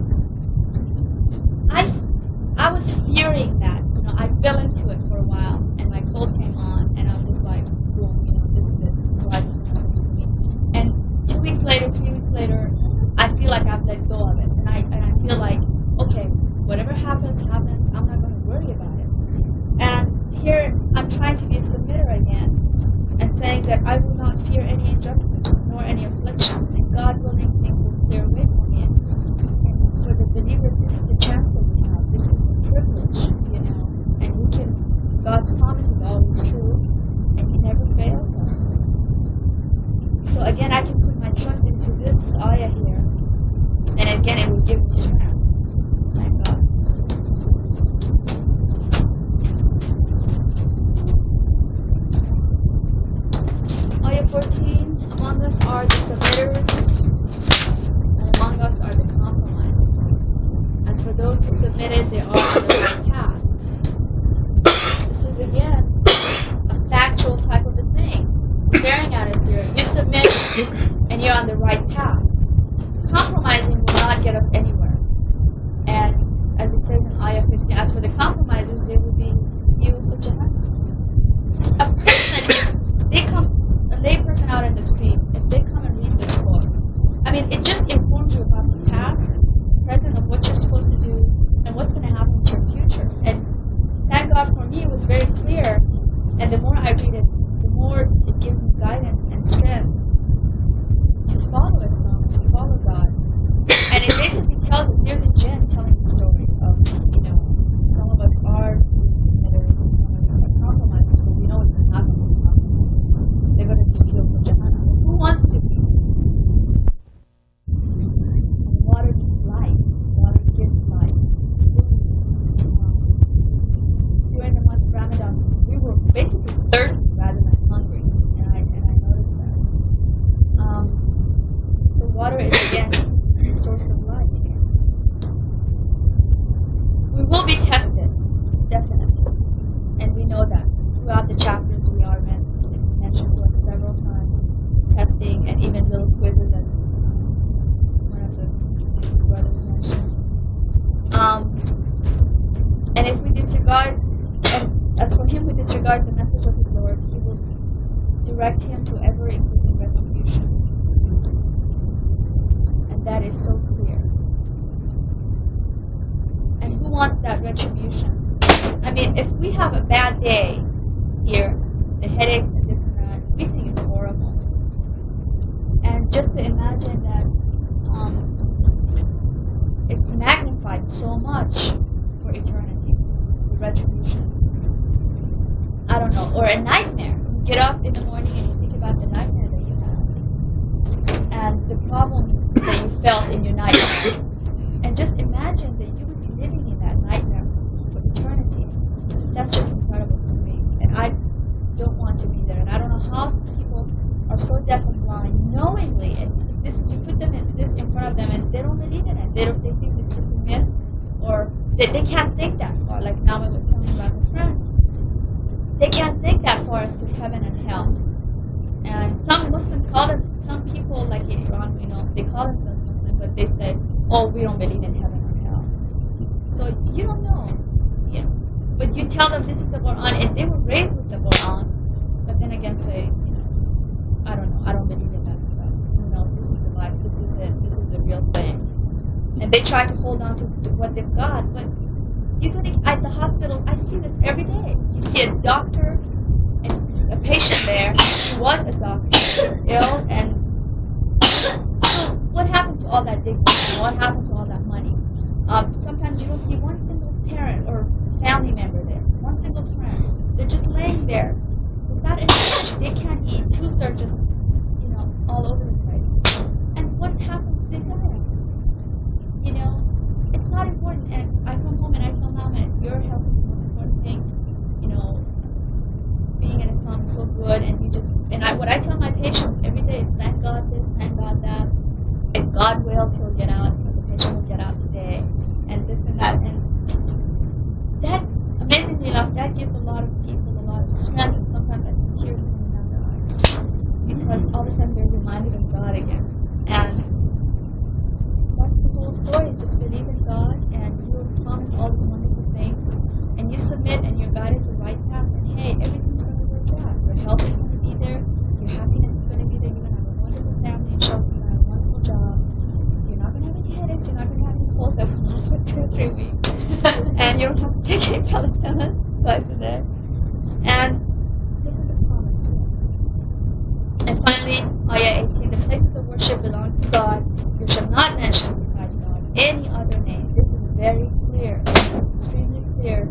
B: I was fearing that. I fell into it for a while, and my cold came on, and I was just like, boom, this is it. This is why this is happening to me. And 2 weeks later, 3 weeks later, I feel like I've let go of it. And I feel like, okay, whatever happens, happens. I'm not going to worry about it. And here, I'm trying to be a submitter again, and saying that I will not fear any injustice, nor any affliction. And God willing, things will clear away from me. And for the believer, this is the chance that we have. This is the privilege, And we can, God's promise is always true, and He never fails us. So again, I can put my trust into this ayah here, and again, it will give me strength. Thank God. Ayah 14, among us are the submitters, and among us are the compromisers. As for those who submitted, they are on the right path. This is again a factual type of a thing. Staring at us here. You submit and you're on the right path. Compromising will not get us anywhere. And as it says in Ayah 15, as for the compromisers, they will be used for Jahannam. A person, if they come, a lay person out in the street, if they come and read this book, it just informs you about the past, present of what you're supposed to do, and what's going to happen to your future. And thank God for me, it was very clear. And the more I read it, the more it gives me guidance and strength to follow Islam, to follow God. And it basically tells us, here's a jinn telling the story of, some of us are submitters, some of us are compromisers, but we know what's going to happen to them. They're going to be killed for Jahannam. Who wants to be? Water gives life. Water gives life. During the month of Ramadan, we were basically thirsty rather than hungry, and I noticed that. The water is again a source of life. We will be tested, definitely, and we know that throughout the chapters we are mentioned to us several times, testing and even little quizzes, as one of the brothers mentioned. And if we disregard, as for him who disregards the message of his Lord, He will direct him to ever-increasing retribution. And that is so clear. just to imagine that it's magnified so much for eternity, the retribution. I don't know, or a nightmare. You get up in the morning and you think about the nightmare that you had and the problem that you felt in your nightmare. And just imagine that you would be living in that nightmare for eternity. That's just incredible to me. And I don't want to be there. And I don't know how people are so deaf and blind knowingly. And this, you put them in front of them and they don't believe in it. They think it's just a myth, or they can't think that far. Like now I was telling about the friend. They can't think that far as to heaven and hell. And some Muslims call them, some people like in Iran, they call themselves Muslim, but they say, oh, we don't believe in heaven or hell. So you don't know. Yeah. But you tell them this is the Quran, and they were raised with the Quran, but then again say, I don't know, I don't believe in that stuff. This is the life, this is it, this is the real thing. And they try to hold on to what they've got, but you go at the hospital, I see this every day. You see a doctor and a patient there who was a doctor, ill, and what happened to all that dignity? What happened to all that money? Sometimes you don't see one single parent or family member there, one single friend. They're just laying there without any food. They can't eat. Tubes are just, all over the place. And what happens to the guy? It's not important. And I come home and I tell Mom, your health is the most important thing. Being in Islam is so good, and what I tell my patients every day is thank God this, thank God that. If God wills, he'll get out, the patient will get out today, and this and that. And that, amazingly enough, that gives a lot of people a lot of strength, and sometimes I see tears coming down their eyes. Because all of a sudden they're reminded of God again. And that's the whole story. Just believe in God, and you will promise all these wonderful things, and you submit, and you're guided to the right path, and hey, everything's going to work out. Your health is going to be there, your happiness is going to be there, you're going to have a wonderful family and children, you're going to have a wonderful job, you're not going to have any headaches, you're not going to have any colds that will last for 2 or 3 weeks, and you don't have to take any penicillin twice a day. And this is a promise to us. And finally, Ayah 18, the places of worship belong to God. You shall not mention besides God any other name. This is very clear, extremely clear.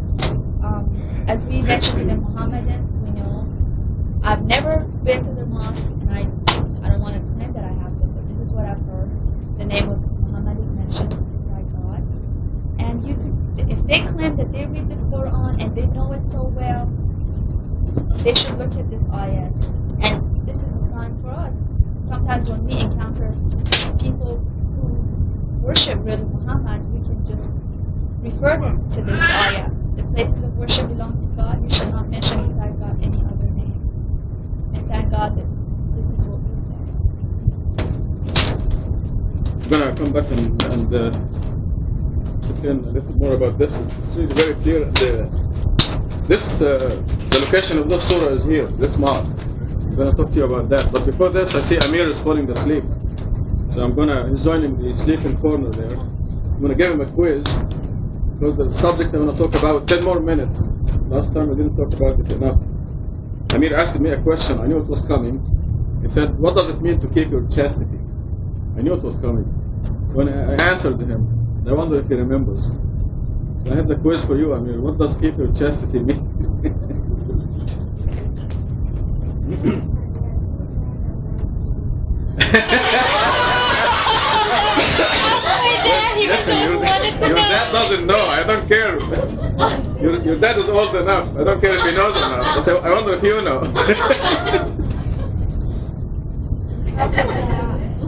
B: As we mentioned in the Mohammedans, we know, I've never been to the mosque, and I don't want to claim that I have been, but this is what I've heard. The name of Muhammad is mentioned by God. And if they claim that they read this Quran and they know it so well, they should look at this ayat. And this is a sign for us. Sometimes when we encounter people who worship really Muhammad, we can just refer them to this ayah. The places of worship belong to God. You shall not mention besides God any other name. And thank God that this is what we say.
A: I'm going to come back and explain a little more about this. It's really very clear. The location of this surah is here, this mosque. I'm going to talk to you about that. But before this, I see Amir is falling asleep. So he's joining the sleeping corner there. I'm going to give him a quiz. Because the subject I'm going to talk about 10 more minutes. Last time I didn't talk about it enough. Amir asked me a question. I knew it was coming. He said, what does it mean to keep your chastity? I knew it was coming. So when I answered him, I wonder if he remembers. So I have the quiz for you, Amir. What does keep your chastity mean? Listen, your dad doesn't know. I don't care. Your dad is old enough. I don't care if he knows or not. But I wonder if you know.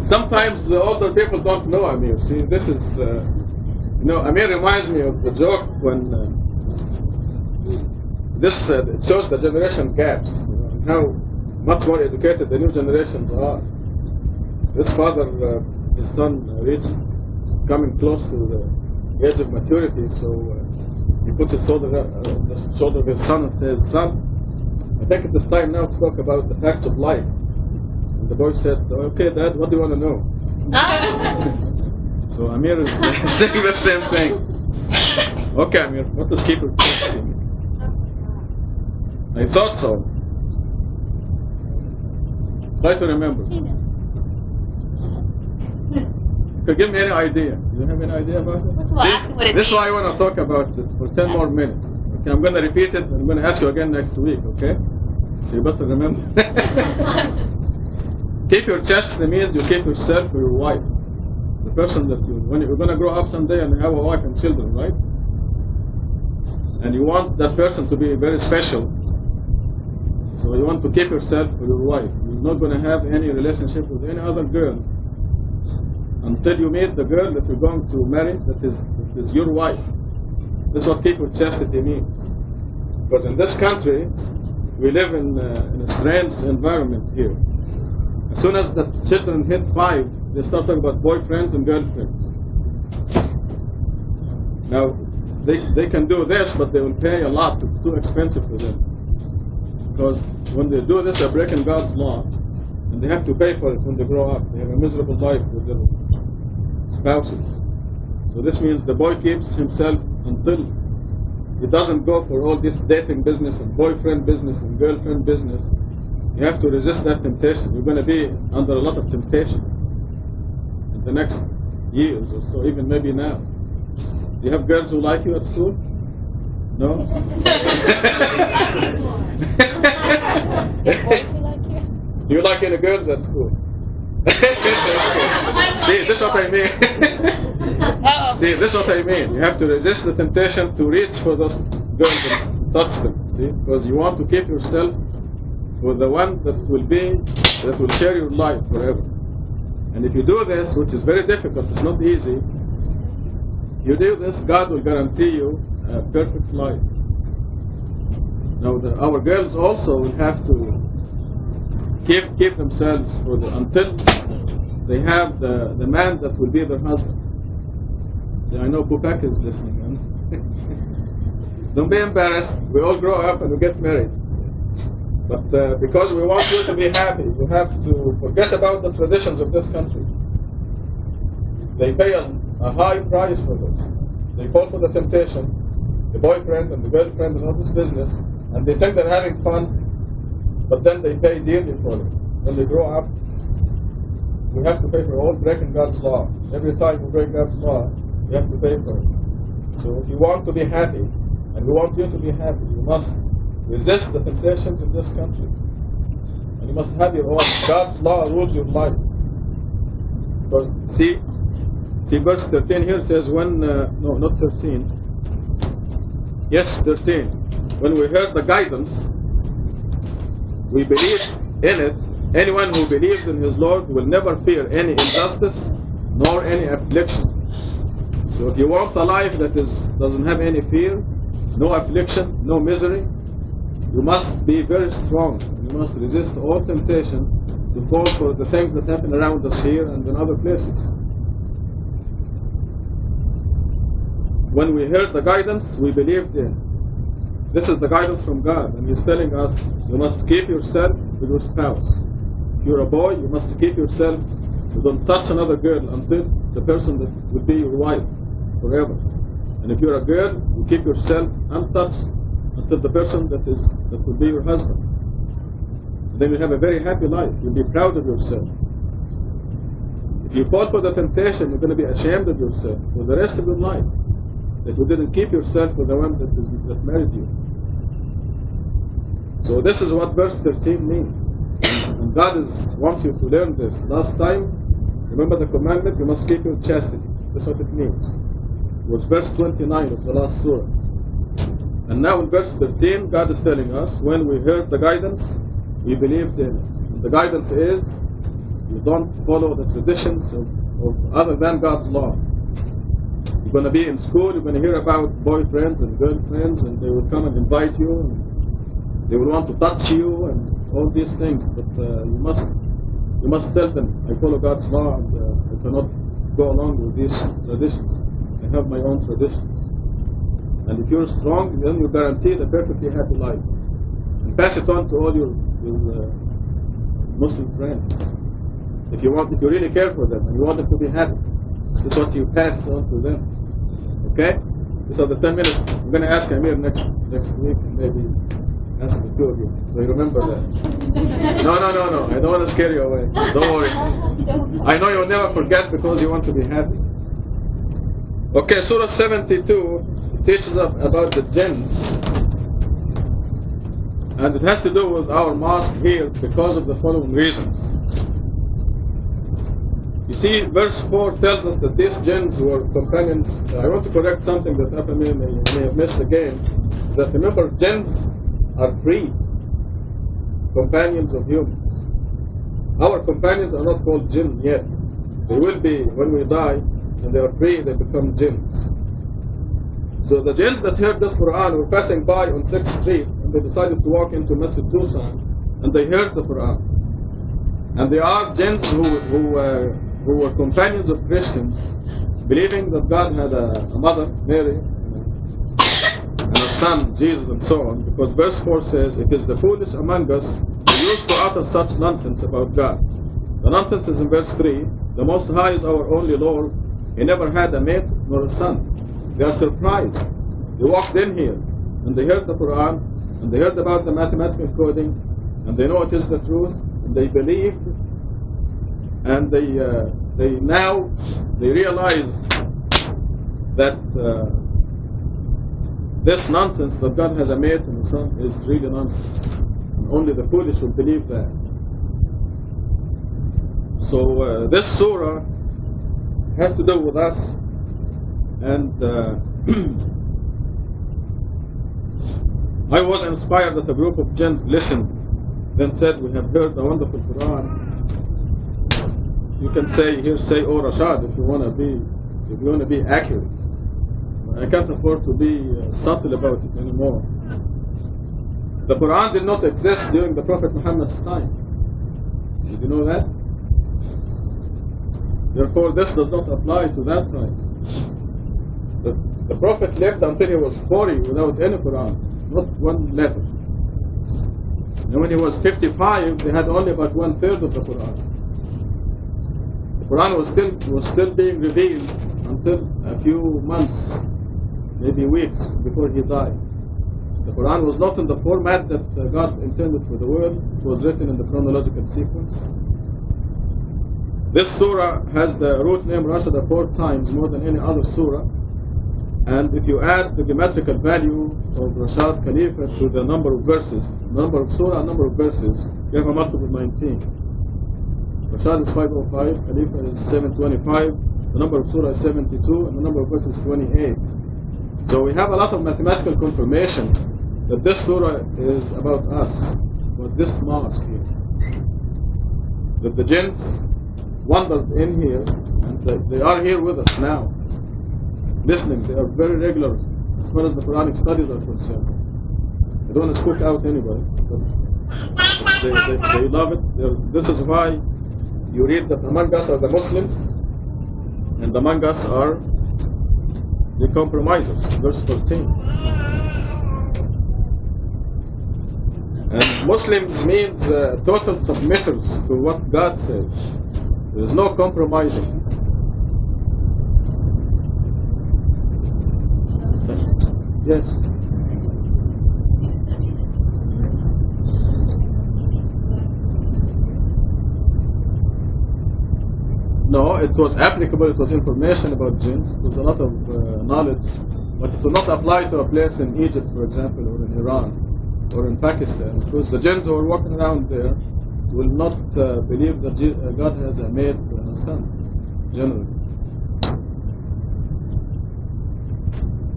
A: Sometimes the older people don't know Amir. See, this is, Amir reminds me of the joke when this shows the generation gaps, how much more educated the new generations are. This father, his son reached coming close to the age of maturity, so he puts his shoulder on the shoulder of his son and says, "Son, I think it is time now to talk about the facts of life." And the boy said, "Okay, Dad, what do you want to know?" So Amir is saying the same thing. Okay, Amir, what does keep your chastity mean? I thought so. Try to remember. Okay, give me any idea. Do you have any idea about it?
C: Well, ask him what it
A: This is
C: means.
A: why I want to talk about it for 10 more minutes. Okay, I'm going to repeat it and I'm going to ask you again next week, okay? So you better remember. Keep your chastity means you keep yourself for your wife. The person that you, when you're going to grow up someday and have a wife and children, right? And you want that person to be very special. So you want to keep yourself for your wife. You're not going to have any relationship with any other girl until you meet the girl that you're going to marry that is your wife. This is what keep your chastity means. Because in this country, we live in a strange environment here. As soon as the children hit 5, they start talking about boyfriends and girlfriends. Now, they can do this, but they will pay a lot. It's too expensive for them. Because when they do this, they're breaking God's law, and they have to pay for it when they grow up. They have a miserable life with their spouses. So this means the boy keeps himself until he doesn't go for all this dating business and boyfriend business and girlfriend business. You have to resist that temptation. You're going to be under a lot of temptation in the next years or so, even maybe now. Do you have girls who like you at school? No? Do you like any girls at school? See, this is what I mean. See, this is what I mean. You have to resist the temptation to reach for those girls and touch them. See, because you want to keep yourself with the one that will share your life forever. And if you do this, which is very difficult, it's not easy. You do this, God will guarantee you a perfect life. Now, our girls also will have to keep themselves until they have the man that will be their husband. See, I know Pupak is listening. Don't be embarrassed. We all grow up and we get married. But because we want you to be happy, you have to forget about the traditions of this country. They pay a high price for this. They fall for the temptation, the boyfriend and the girlfriend and all this business, and they think they're having fun, but then they pay dearly for it. When they grow up, we have to pay for all breaking God's law. Every time we break God's law, we have to pay for it. So if you want to be happy, and we want you to be happy, you must resist the temptations in this country. And you must have your own. God's law rules your life. Because, see, verse 13 here says when, no, not 13. Yes, 13. When we heard the guidance, we believed in it. Anyone who believes in his Lord will never fear any injustice nor any affliction. So if you want a life that doesn't have any fear, no affliction, no misery, you must be very strong. You must resist all temptation to fall for the things that happen around us here and in other places. When we heard the guidance, we believed in. This is the guidance from God, and He's telling us you must keep yourself with your spouse. If you're a boy, you must keep yourself. You don't touch another girl until the person that will be your wife forever. And if you're a girl, you keep yourself untouched until the person that will be your husband. And then you have a very happy life. You'll be proud of yourself. If you fall for the temptation, you're going to be ashamed of yourself for the rest of your life, that you didn't keep yourself with the one that married you. So this is what verse 13 means. And God wants you to learn this. Last time, remember the commandment, you must keep your chastity. That's what it means. It was verse 29 of the last surah. And now in verse 13, God is telling us, when we heard the guidance, we believed in it. And the guidance is, you don't follow the traditions of other than God's law. You're going to be in school, you're going to hear about boyfriends and girlfriends, and they will come and invite you, and they will want to touch you, and all these things. But you must tell them, I follow God's law, and I cannot go along with these traditions. I have my own traditions. And if you're strong, then you guarantee a perfectly happy life. And pass it on to all your Muslim friends. If you really care for them and you want them to be happy, this is what you pass on to them. Okay? These are the 10 minutes. I'm going to ask Amir next week, maybe That's the two of you. So you remember that. No. I don't want to scare you away. Don't worry. I know you'll never forget because you want to be happy. Okay, Surah 72 teaches us about the jinns. And it has to do with our mosque here because of the following reasons. You see, verse 4 tells us that these jinns were companions. I want to correct something that Abba may have missed again. That remember, jinns are free companions of humans. Our companions are not called jinn yet. They will be when we die, and they are free, they become jinns. So the jinns that heard this Quran were passing by on 6th Street, and they decided to walk into Masjid Tucson, and they heard the Quran. And they are jinns who were companions of Christians, believing that God had a mother, Mary, and a son, Jesus, and so on, because verse 4 says, "It is the foolish among us who used to utter such nonsense about God." The nonsense is in verse 3, "The Most High is our only Lord. He never had a mate nor a son." They are surprised. They walked in here, and they heard the Quran, and they heard about the mathematical coding, and they know it is the truth, and they believed, and they realize that this nonsense that God has a mate and a son is really nonsense. And only the foolish will believe that. So this surah has to do with us, and I was inspired that a group of jinns listened, then said, "We have heard a wonderful Quran." You can say "Oh Rashad," if you want to be accurate. I can't afford to be subtle about it anymore. The Quran did not exist during the Prophet Muhammad's time. Did you know that? Therefore, this does not apply to that time. The Prophet lived until he was 40 without any Quran, not one letter. And when he was 55, they had only about 1/3 of the Quran. The Quran was still being revealed until a few months, maybe weeks, before he died. The Quran was not in the format that God intended for the world. It was written in the chronological sequence. This surah has the root name Rashada 4 times more than any other surah. And if you add the geometrical value of Rashad Khalifa to the number of verses, number of surah and number of verses, you have a multiple of 19. Rashad is 505, Khalifa is 725, the number of surah is 72, and the number of verses is 28. So we have a lot of mathematical confirmation that this surah is about us, about this mosque here. That the jinns wandered in here, and they are here with us now, listening. They are very regular as far as the Quranic studies are concerned. I don't want to spook out anybody, but they love it. This is why you read that among us are the Muslims, and among us are the compromisers, verse 14. And Muslims means total submitters to what God says. There is no compromising. Yes. No, it was applicable, it was information about jinns, there was a lot of knowledge, but it will not apply to a place in Egypt, for example, or in Iran, or in Pakistan, because the jinns who are walking around there will not believe that God has a mate and a son, generally.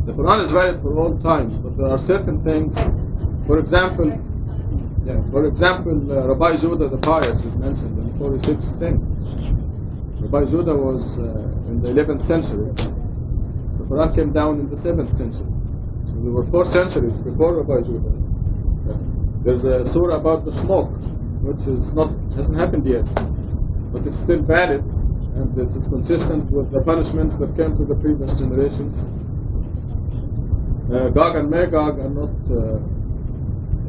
A: The Quran is valid for all times, but there are certain things, for example, Rabbi Zuda the Pious is mentioned in the 46th thing. Rabbi Zuda was in the 11th century. The Quran came down in the 7th century. So there were 4 centuries before Rabbi Zuda. There's a surah about the smoke, which hasn't happened yet, but it's still valid, and it is consistent with the punishments that came to the previous generations. Gog and Magog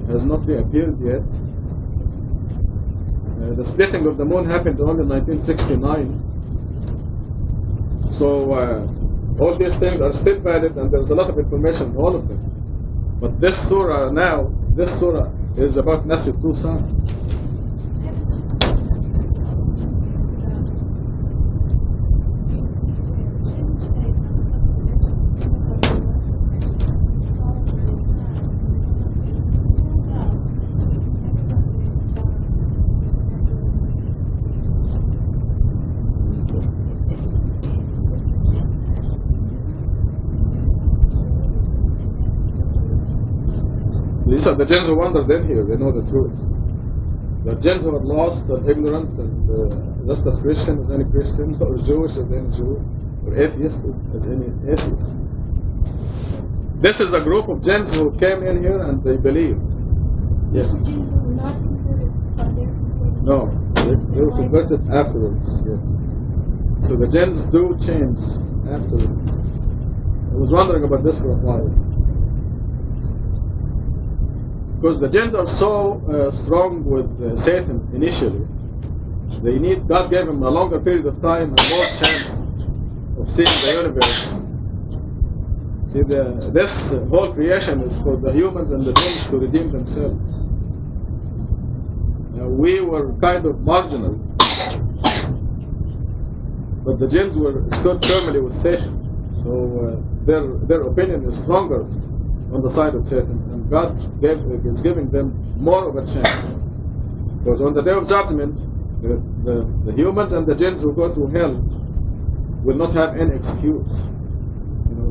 A: has not reappeared yet. The splitting of the moon happened only in 1969. So all these things are still valid, and there's a lot of information on all of them. But this surah now this surah is about Nasr Tucson. These are the jinns who wandered in here, they know the truth. The jinns who are lost and ignorant and just as Christian as any Christian, or Jewish as any Jew, or atheist as any atheist. This is a group of jinns who came in here and they believed. Yes.
B: The Jews who were not converted, are they converted?
A: No, they were converted afterwards. Yes. So the jinns do change afterwards. I was wondering about this for a while. Because the jinns are so strong with Satan initially, God gave them a longer period of time and more chance of seeing the universe. See, this whole creation is for the humans and the jinns to redeem themselves. We were kind of marginal, but the jinns stood firmly with Satan. So their opinion is stronger on the side of Satan, and God is giving them more of a chance. Because on the day of judgment, the humans and the jinns who go through hell will not have any excuse.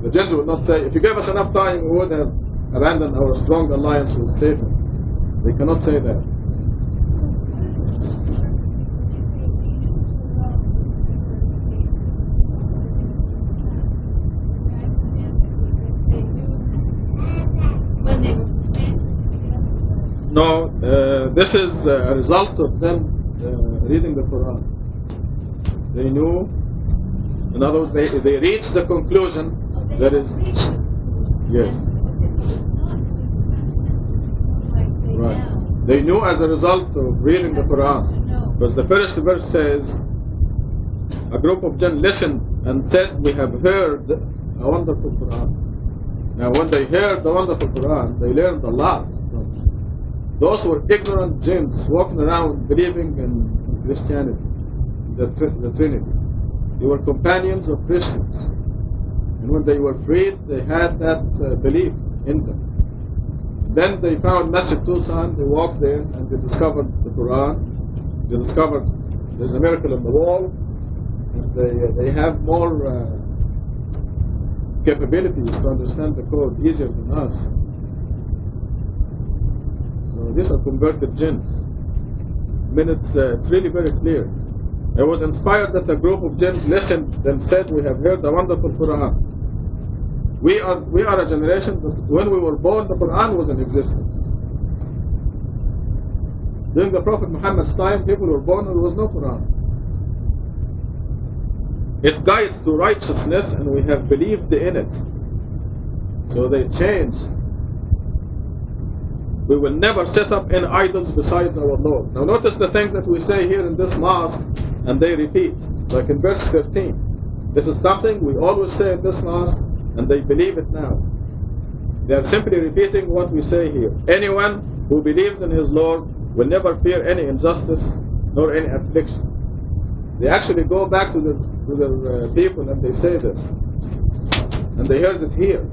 A: The jinns will not say, if you gave us enough time, we would have abandoned our strong alliance with Satan. They cannot say that. No, this is a result of them reading the Quran. They knew, in other words, they reached the conclusion that is, yes, right. They knew as a result of reading the Quran, because the first verse says, a group of jinn listened and said, we have heard a wonderful Quran. Now when they heard the wonderful Quran, they learned a lot. Those were ignorant jinns walking around believing in Christianity, the Trinity. They were companions of Christians. And when they were freed, they had that belief in them. Then they found Nasr Tucson, they walked there and they discovered the Quran. They discovered there's a miracle in the wall. And they have more capabilities to understand the code easier than us. So these are converted jinns. I mean, it's really very clear. I was inspired that a group of jinns listened and said, we have heard a wonderful Quran. We are a generation that when we were born, the Quran was in existence. During the Prophet Muhammad's time, people were born and there was no Quran. It guides to righteousness and we have believed in it. So they changed. We will never set up any idols besides our Lord. Now notice the things that we say here in this mosque and they repeat. Like in verse 13. This is something we always say in this mosque and they believe it now. They are simply repeating what we say here. Anyone who believes in his Lord will never fear any injustice nor any affliction. They actually go back to their people and they say this. And they heard it here.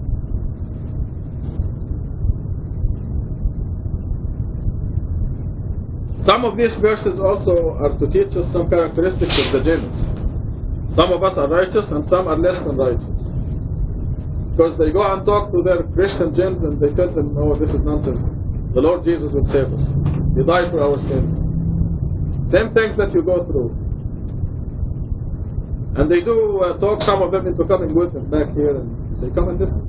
A: Some of these verses also are to teach us some characteristics of the jinns. Some of us are righteous and some are less than righteous. Because they go and talk to their Christian jinns and they tell them, oh, this is nonsense. The Lord Jesus will save us. He died for our sins. Same things that you go through. And they do talk some of them into coming with them back here and say, come and listen.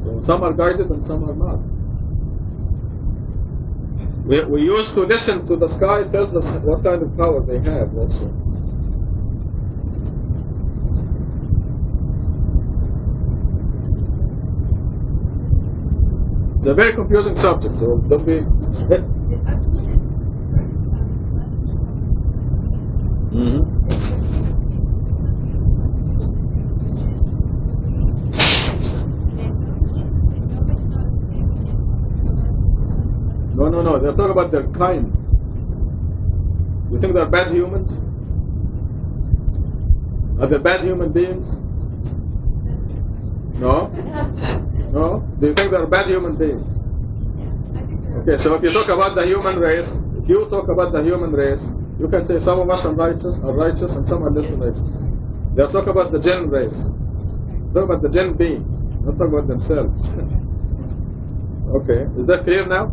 A: So some are guided and some are not. We used to listen to the sky, it tells us what kind of power they have also. It's a very confusing subject, so don't be... kind. You think they're bad humans? Are they bad human beings? No? No? Do you think they're bad human beings? Okay, so if you talk about the human race, you can say some of us are righteous and some are less righteous. They're talking about the jinn race. Talk about the jinn beings, not talk about themselves. Okay, is that clear now?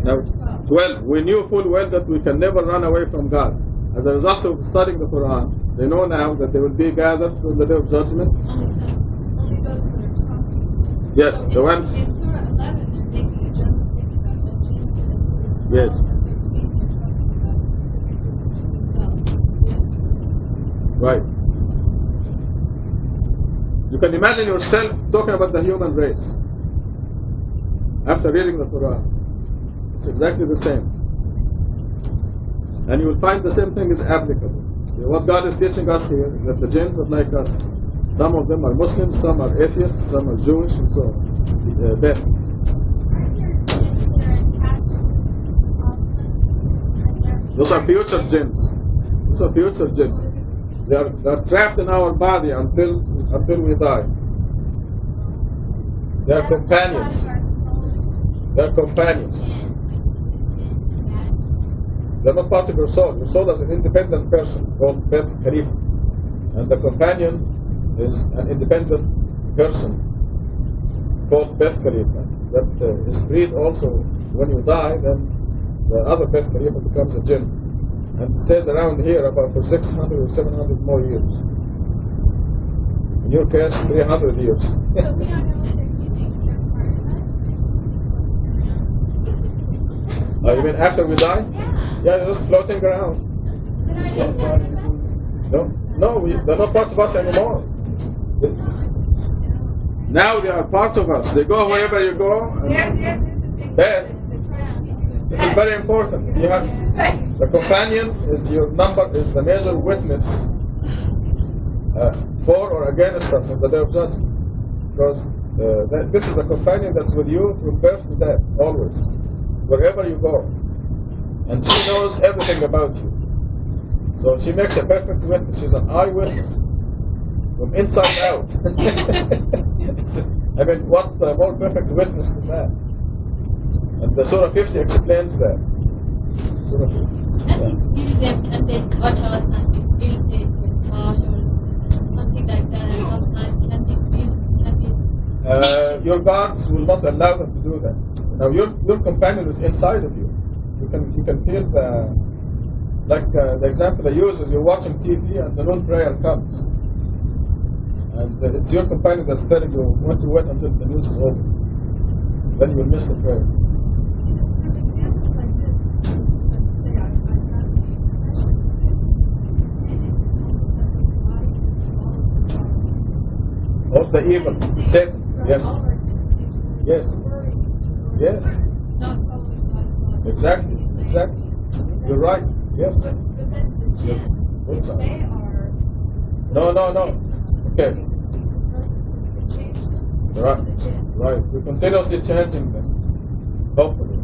A: Now, 12. We knew full well that we can never run away from God. As a result of studying the Quran, they know now that they will be gathered for the day of judgment. Yes, the ones. Yes. Right. You can imagine yourself talking about the human race after reading the Quran. It's exactly the same. And you will find the same thing is applicable. What God is teaching us here is that the jinns are like us. Some of them are Muslims, some are atheists, some are Jewish, and so on. Deaf. Those are future jinns. Those are future jinns. They are trapped in our body until we die. They are companions. They are companions. They are not part of your soul. Your soul is an independent person called Beth Khalifa. And the companion is an independent person called Beth Khalifa. That is freed also when you die, then the other Beth Khalifa becomes a jinn and stays around here about for 600 or 700 more years. In your case, 300 years.
B: So we don't know if they're
A: You mean after we die? Yeah, they're just floating around. No, they're not part of us anymore. Now they are part of us. They go wherever you go. Beth, this is very important. You have the companion is your number, is the major witness for or against us on the day of judgment. Because this is the companion that's with you from birth to death, always, wherever you go. And she knows everything about you. So she makes a perfect witness. She's an eyewitness from inside out. I mean, what more perfect witness than that? And the Surah 50 explains that. Surah 50.
C: And they watch us and we feel safe with God or something like that, and sometimes can we
A: your guards will not allow them to do that. Now your companion is inside of you. You can feel the example I use is you're watching TV and the noon prayer comes. And it's your companion that's telling you when to wait until the news is over. Then you will miss the prayer. Of the evil, Satan, yes. Yes. Yes. Exactly. You're right, yes. No. Okay. Right. You're continuously changing them. Hopefully.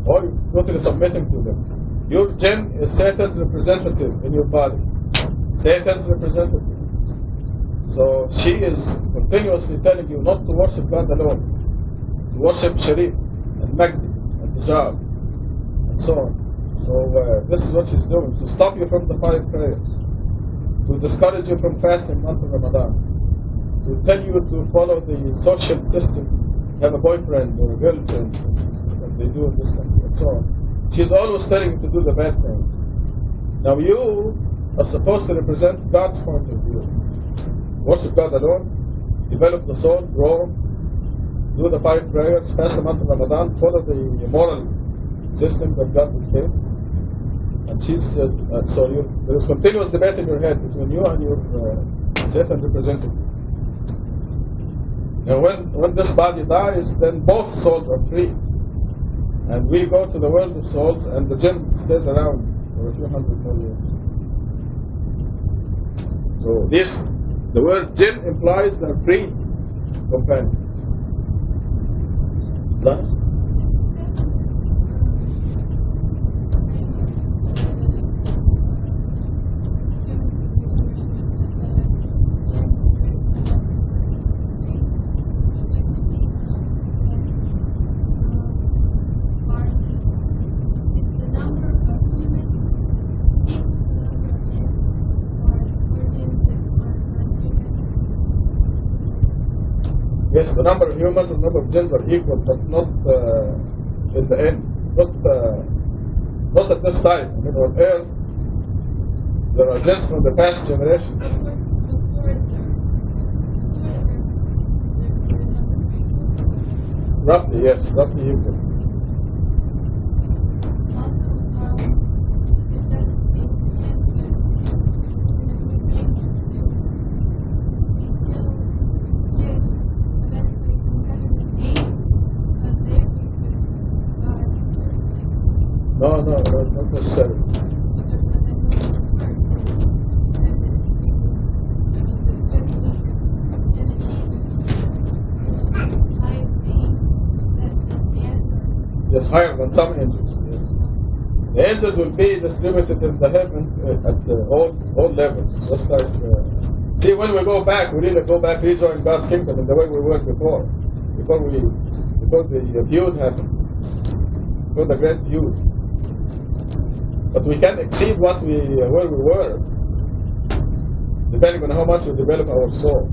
A: Or you're totally submitting to them. Your jinn is Satan's representative in your body. Satan's representative. So she is continuously telling you not to worship God alone, to worship Sharif and Magdi and Hijab and so on. So this is what she's doing, to stop you from the 5 prayers, to discourage you from fasting month of Ramadan, to tell you to follow the social system, have a boyfriend or a girlfriend, that they do in this country and so on. She's always telling you to do the bad things. Now you are supposed to represent God's point of view. Worship God alone, develop the soul, grow, do the 5 prayers, fast the month of Ramadan, follow the moral system that God dictates. And she's, so there is continuous debate in your head between you and your Satan representative. Now when this body dies, then both souls are free. And we go to the world of souls, and the jinn stays around for a few hundred more years. So the word jinn implies they're free companions. Yes, the number of humans and the number of jinns are equal, but not in the end. Not at this time. I mean, on Earth, there are jinns from the past generation. Roughly, yes, roughly equal. No, not necessarily. Yes, higher than some angels. Yes. The angels will be distributed in the heaven at all levels. Just like, see, when we go back, we really go back, rejoin God's kingdom in the way we were before the feud happened, before the great feud. But we can exceed where we were, depending on how much we develop our soul.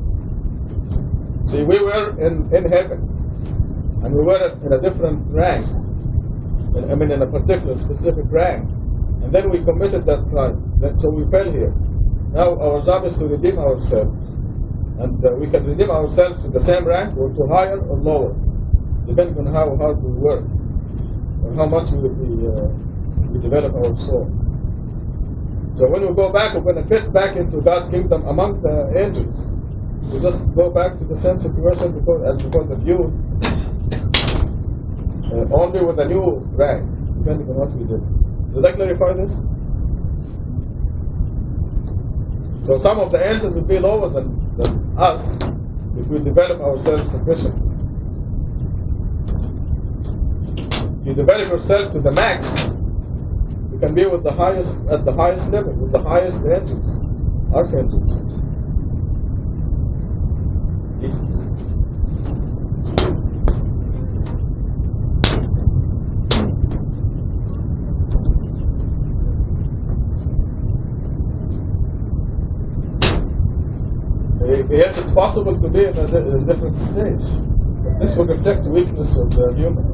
A: See, we were in heaven, and we were in a different rank. I mean, in a particular specific rank. And then we committed that crime. So we fell here. Now our job is to redeem ourselves. And we can redeem ourselves to the same rank or to higher or lower, depending on how hard we work or how much we develop our soul. So when we go back, we're going to fit back into God's kingdom among the angels. We just go back to the same situation as before the feud. Only with a new rank, depending on what we did. Did I clarify this? So some of the angels will be lower than us if we develop ourselves sufficiently. If you develop yourself to the max, you can be with the highest, at the highest level, with the highest angels, archangels. Yes, it's possible to be in a different stage. This will reflect the weakness of the human.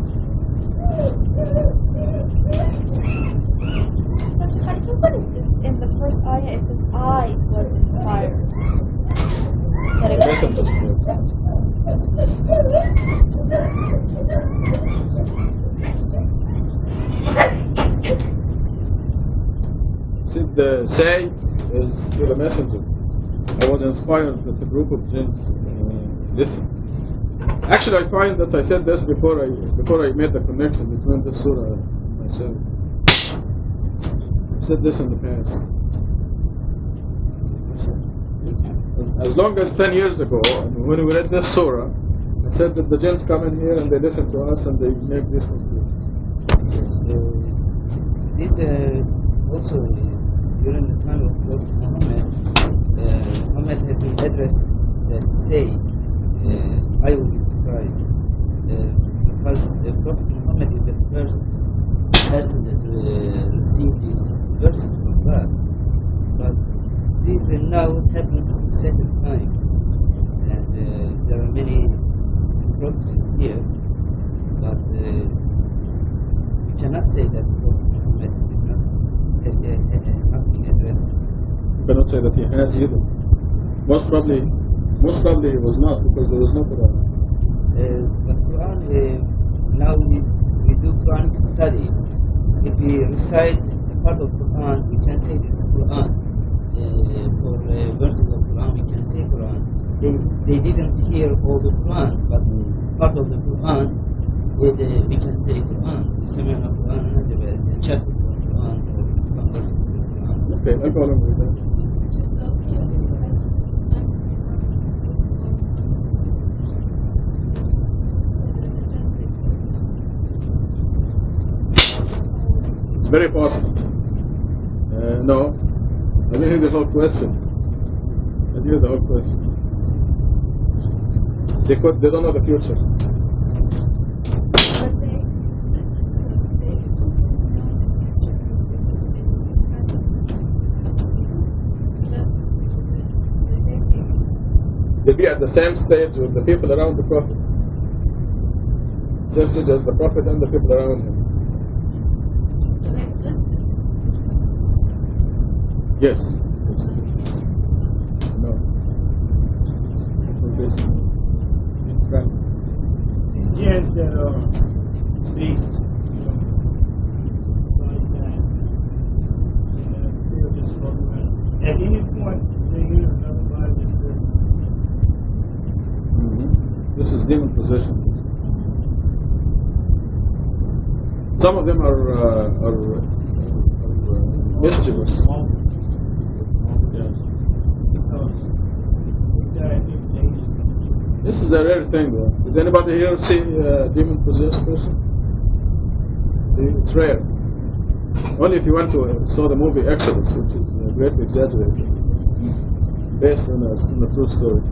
B: What is this? In the first ayah, it says, I was inspired.
A: Messenger. See, the say is to the messenger. I was inspired that a group of jinns listen. Actually, I find that I said this before I made the connection between the surah and myself. I said this in the past. As long as 10 years ago, when we read this surah, I said that the jinns come in here and they listen to us and they make this conclusion.
D: This also during the time of Prophet Muhammad. Muhammad had been addressed that say, I will be surprised, because the Prophet Muhammad is the first person that received these verses from God. But this now happens at the second time, and there are many prophecies here, but we cannot say that Prophet Muhammad did not have been addressed.
A: Cannot say that he has either. Most probably he was not, because there was no Quran.
D: But Quran, now we do Quranic study. If we recite a part of Quran, we can say this is Quran. For verses of Quran, we can say Quran. They didn't hear all the Quran, but part of the Quran, we can say Quran. The summary of Quran and the chapter of Quran or some verses of Quran.
A: Okay, I follow with that. Very possible. No, I didn't hear the whole question. I didn't hear the whole question. They don't know the future. they'll be at the same stage with the people around the Prophet. Same stage as the Prophet and the people around him. Yes. No.
E: Yes, that speaks, like that, feel just floating around. At any point, they hear another Bible story.
A: This is demon possession. Some of them are mischievous. This is a rare thing, though. Did anybody here see a demon possessed person? It's rare. Only if you went to saw the movie Exodus, which is greatly exaggerated, based on a true story.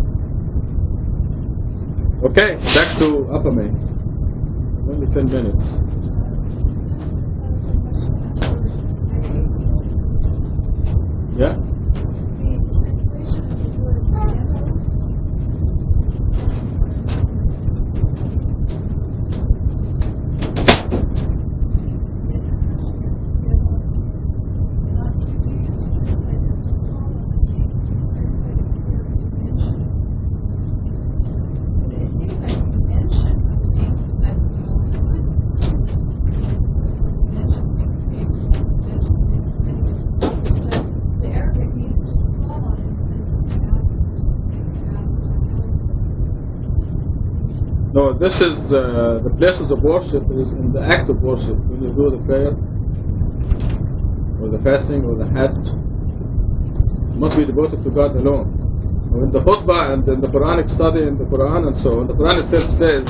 A: Okay, back to Apame. Only 10 minutes. Yeah? No, this is the places of worship is in the act of worship. When you do the prayer, or the fasting, or the Hajj, it must be devoted to God alone. In the khutbah and in the Quranic study in the Quran and so on, the Quran itself says,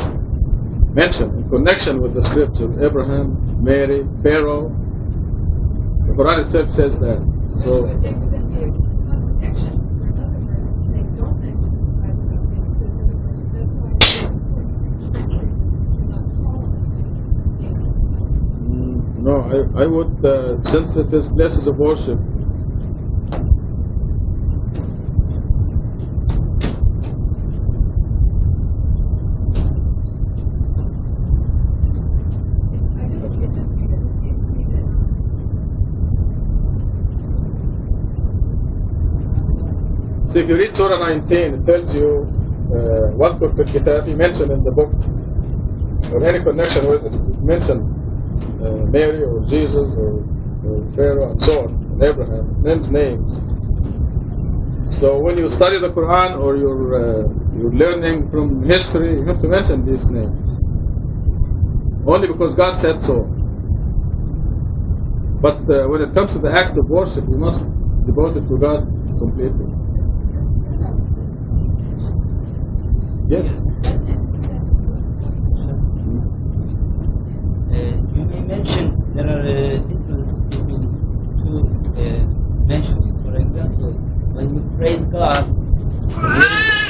A: mention in connection with the scripture, Abraham, Mary, Pharaoh. The Quran itself says that. So. No, I would, since it is places of worship, so if you read Surah 19, it tells you what could be mentioned in the book, or any connection with it, mentioned Mary or Jesus or Pharaoh and so on, and Abraham, names. So when you study the Quran or you're learning from history, you have to mention these names. Only because God said so. But when it comes to the act of worship, you must devote it to God completely. Yes?
D: You may mention there are differences between two mentioning. For example, when you praise God,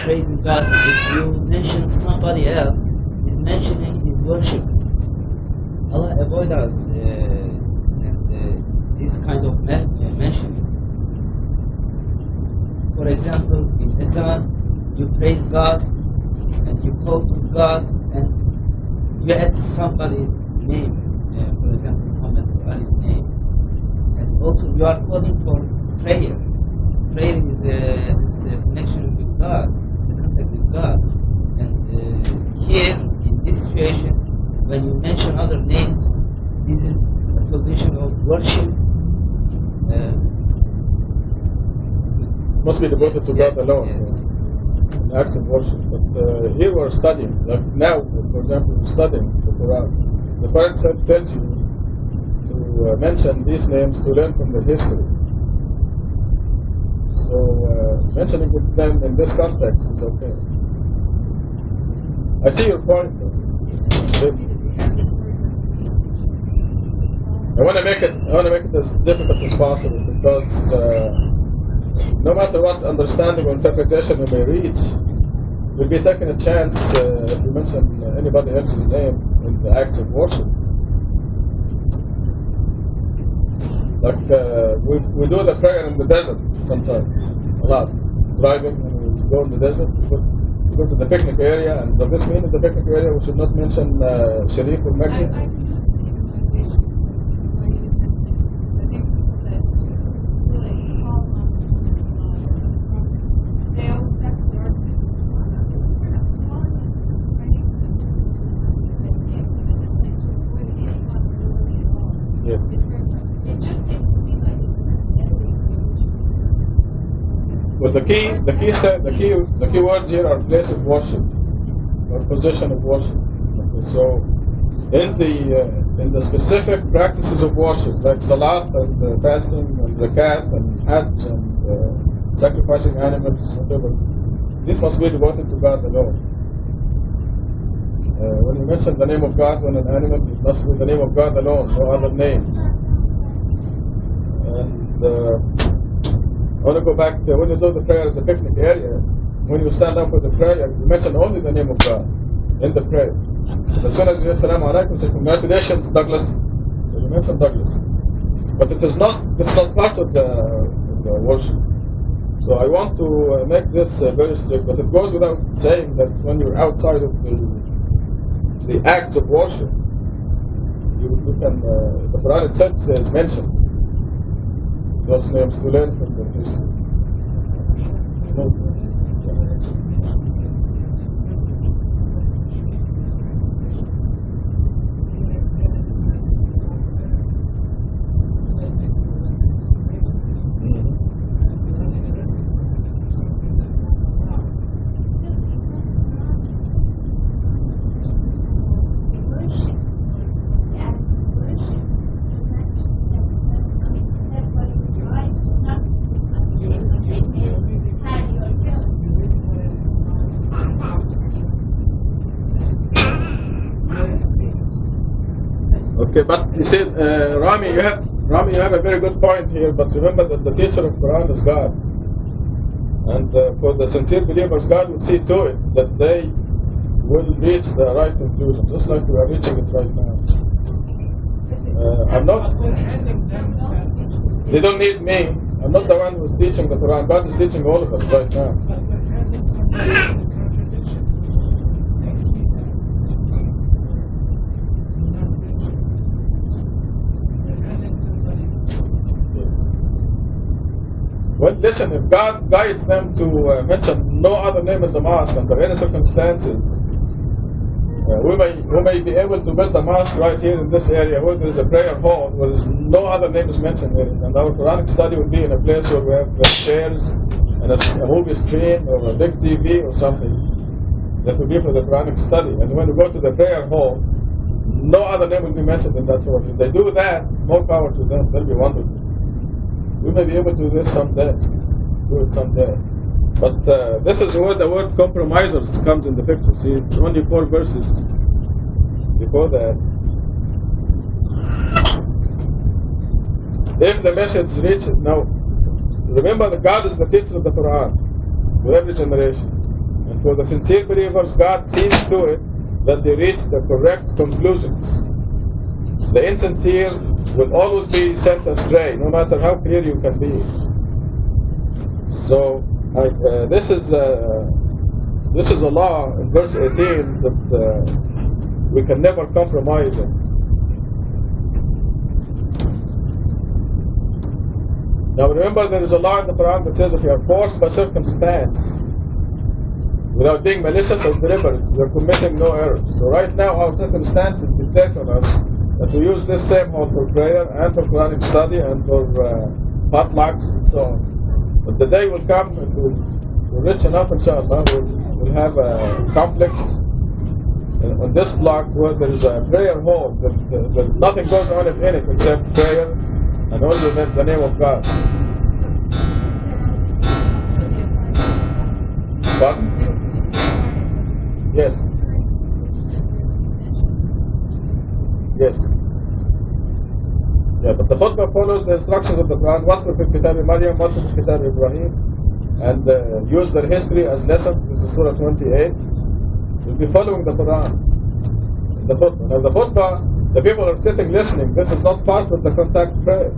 D: praising God, if you mention somebody else, is mentioning his worship. Allah avoid us this kind of mentioning. For example, in Azan, you praise God and you call to God and you add somebody's name, for example, Muhammad or Ali's name, and also you are calling for prayer. Prayer is a connection with God, the contact with God. And here, in this situation, when you mention other names, this is a position of worship.
A: Must be devoted to God alone.
D: Yes.
A: An act of worship. But here we're studying. Like now, for example, we're studying the Quran. The Quran itself tells you to mention these names to learn from the history. So mentioning them in this context is okay. I see your point. I want to make it as difficult as possible because no matter what understanding or interpretation you may reach, you'll be taking a chance if you mention anybody else's name in the acts of worship. Like we do the prayer in the desert sometimes, a lot, driving and we go in the desert, we go to the picnic area, and does this mean in the picnic area we should not mention Sharif or Mekki? Yes. But the key words here are place of worship or position of worship. Okay, so in the specific practices of worship, like salat and fasting and zakat and hajj and sacrificing animals, whatever, this must be devoted to God alone. When you mention the name of God on an animal, it must be the name of God alone, no other name. And I want to go back to when you do the prayer at the picnic area. When you stand up for the prayer, you mention only the name of God in the prayer. As soon as you say Assalamu alaikum, say congratulations, Douglas. So you mention Douglas, but it's not part of the worship. So I want to make this very strict, but it goes without saying that when you're outside of the acts of worship, you can the Quran itself says mention those names to learn from the history. Okay, but you see, Rami, you have a very good point here. But remember that the teacher of Quran is God, and for the sincere believers, God will see to it that they will reach the right conclusion, just like we are reaching it right now. I'm not. They don't need me. I'm not the one who is teaching the Quran. God is teaching all of us right now. Well, listen, if God guides them to mention no other name in the mosque under any circumstances, we may be able to build a mosque right here in this area where there is a prayer hall where no other name is mentioned in it. And our Quranic study would be in a place where we have chairs and a movie screen or a big TV or something that would be for the Quranic study. And when we go to the prayer hall, no other name will be mentioned in that hall. If they do that, more power to them. That'll be wonderful. We may be able to do this someday. Do it someday. But this is where the word compromisers comes in the picture. See, it's only 4 verses before that. If the message reaches, now, remember that God is the teacher of the Quran to every generation. And for the sincere believers, God sees to it that they reach the correct conclusions. The insincere will always be sent astray, no matter how clear you can be. So, this is a law in verse 18 that we can never compromise in. Now remember, there is a law in the Quran that says if you are forced by circumstance, without being malicious or deliberate, you are committing no error. So right now our circumstances dictate on us that we use this same hall for prayer and for Quranic study and for potlucks and so on. But the day will come and we're rich enough, inshallah, we'll have a complex on this block where there is a prayer hall that nothing goes on in it except prayer and only the name of God. But yes. Yes. Yeah, but the khutbah follows the instructions of the Quran. وَاذْكُرْ فِي الْكِتَابِ مَرْيَمَ وَاذْكُرْ فِي الْكِتَابِ إِبْرَاهِيمَ, and use their history as lessons. This is Surah 28. We'll be following the Quran. The khutbah. Now the khutbah, the people are sitting listening. This is not part of the contact prayer.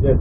A: Yes.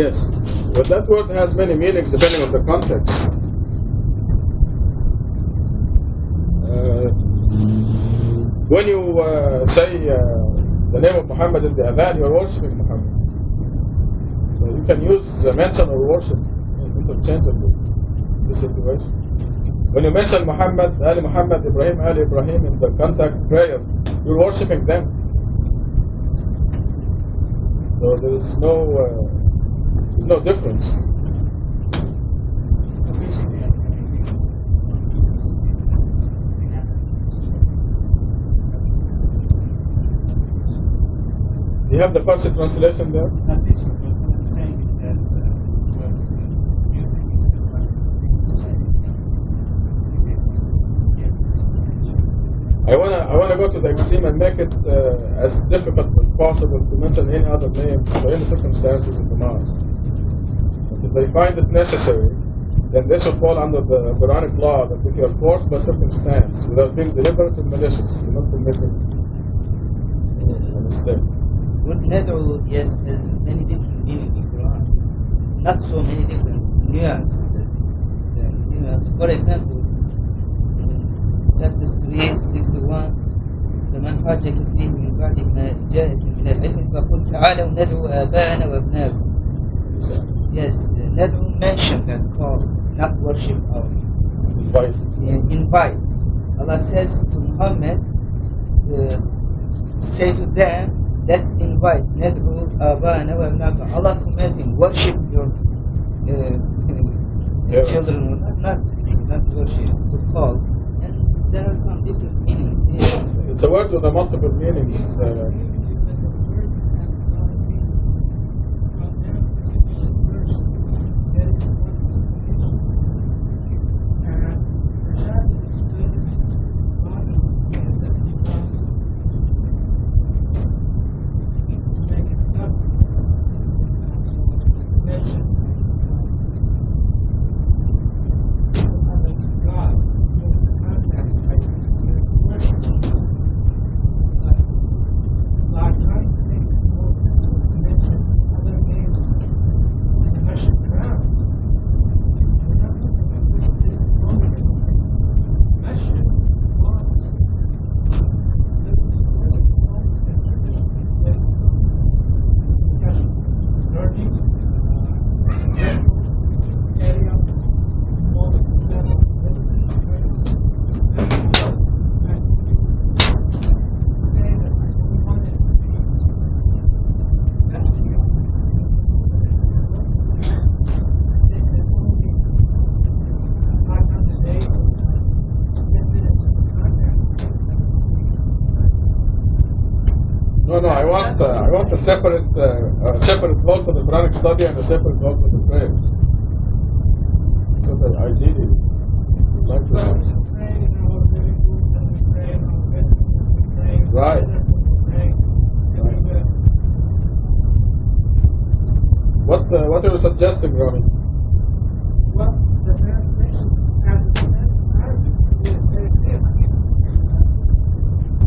A: Yes, but that word has many meanings depending on the context. When you say the name of Muhammad in the Adhan, you are worshipping Muhammad. So you can use mention or worship interchangeably in this situation. When you mention Muhammad, Ali Muhammad, Ibrahim, Ali Ibrahim in the contact prayer, you're worshipping them. So there is no difference. Do you have the Farsi translation there? I wanna go to the extreme and make it as difficult as possible to mention any other name under any circumstances in the mosque. But if they find it necessary, then this will fall under the Quranic law that if you are forced by circumstance without being deliberate and malicious, you're not committing a mistake.
D: Word nad'u, yes, has many different meanings in Quran. Not so many different nuances. For example, chapter 361 فمن حاجك فيه من بعد ما جاءك من العلم فقل تعالوا ندعو آباءنا وأبناءكم. Yes, ندعو mention that call, not worship or invite. Allah says to Muhammad, say to them, let's invite ندعو آباءنا وأبناءكم. Allah commanding worship your children, not worship, to call. There are some different meanings here.
A: It's a word with a multiple meanings. No, I want a separate hall for the Quranic study and a separate hall for the prayers. So that ideally, we'd like to have. Right. What are you suggesting, Ronnie?
E: Well, the translation has Arabic. It's very clear.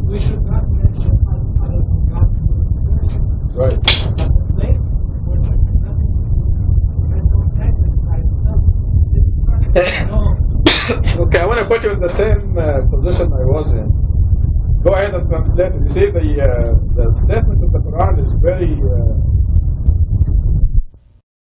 E: We should not mention other than God.
A: Right.
E: But the place worship is nothing to do with protected by itself. This is not
A: Okay, I want to put you in the same position I was in. Go ahead and translate it. You see, the statement of the Quran is very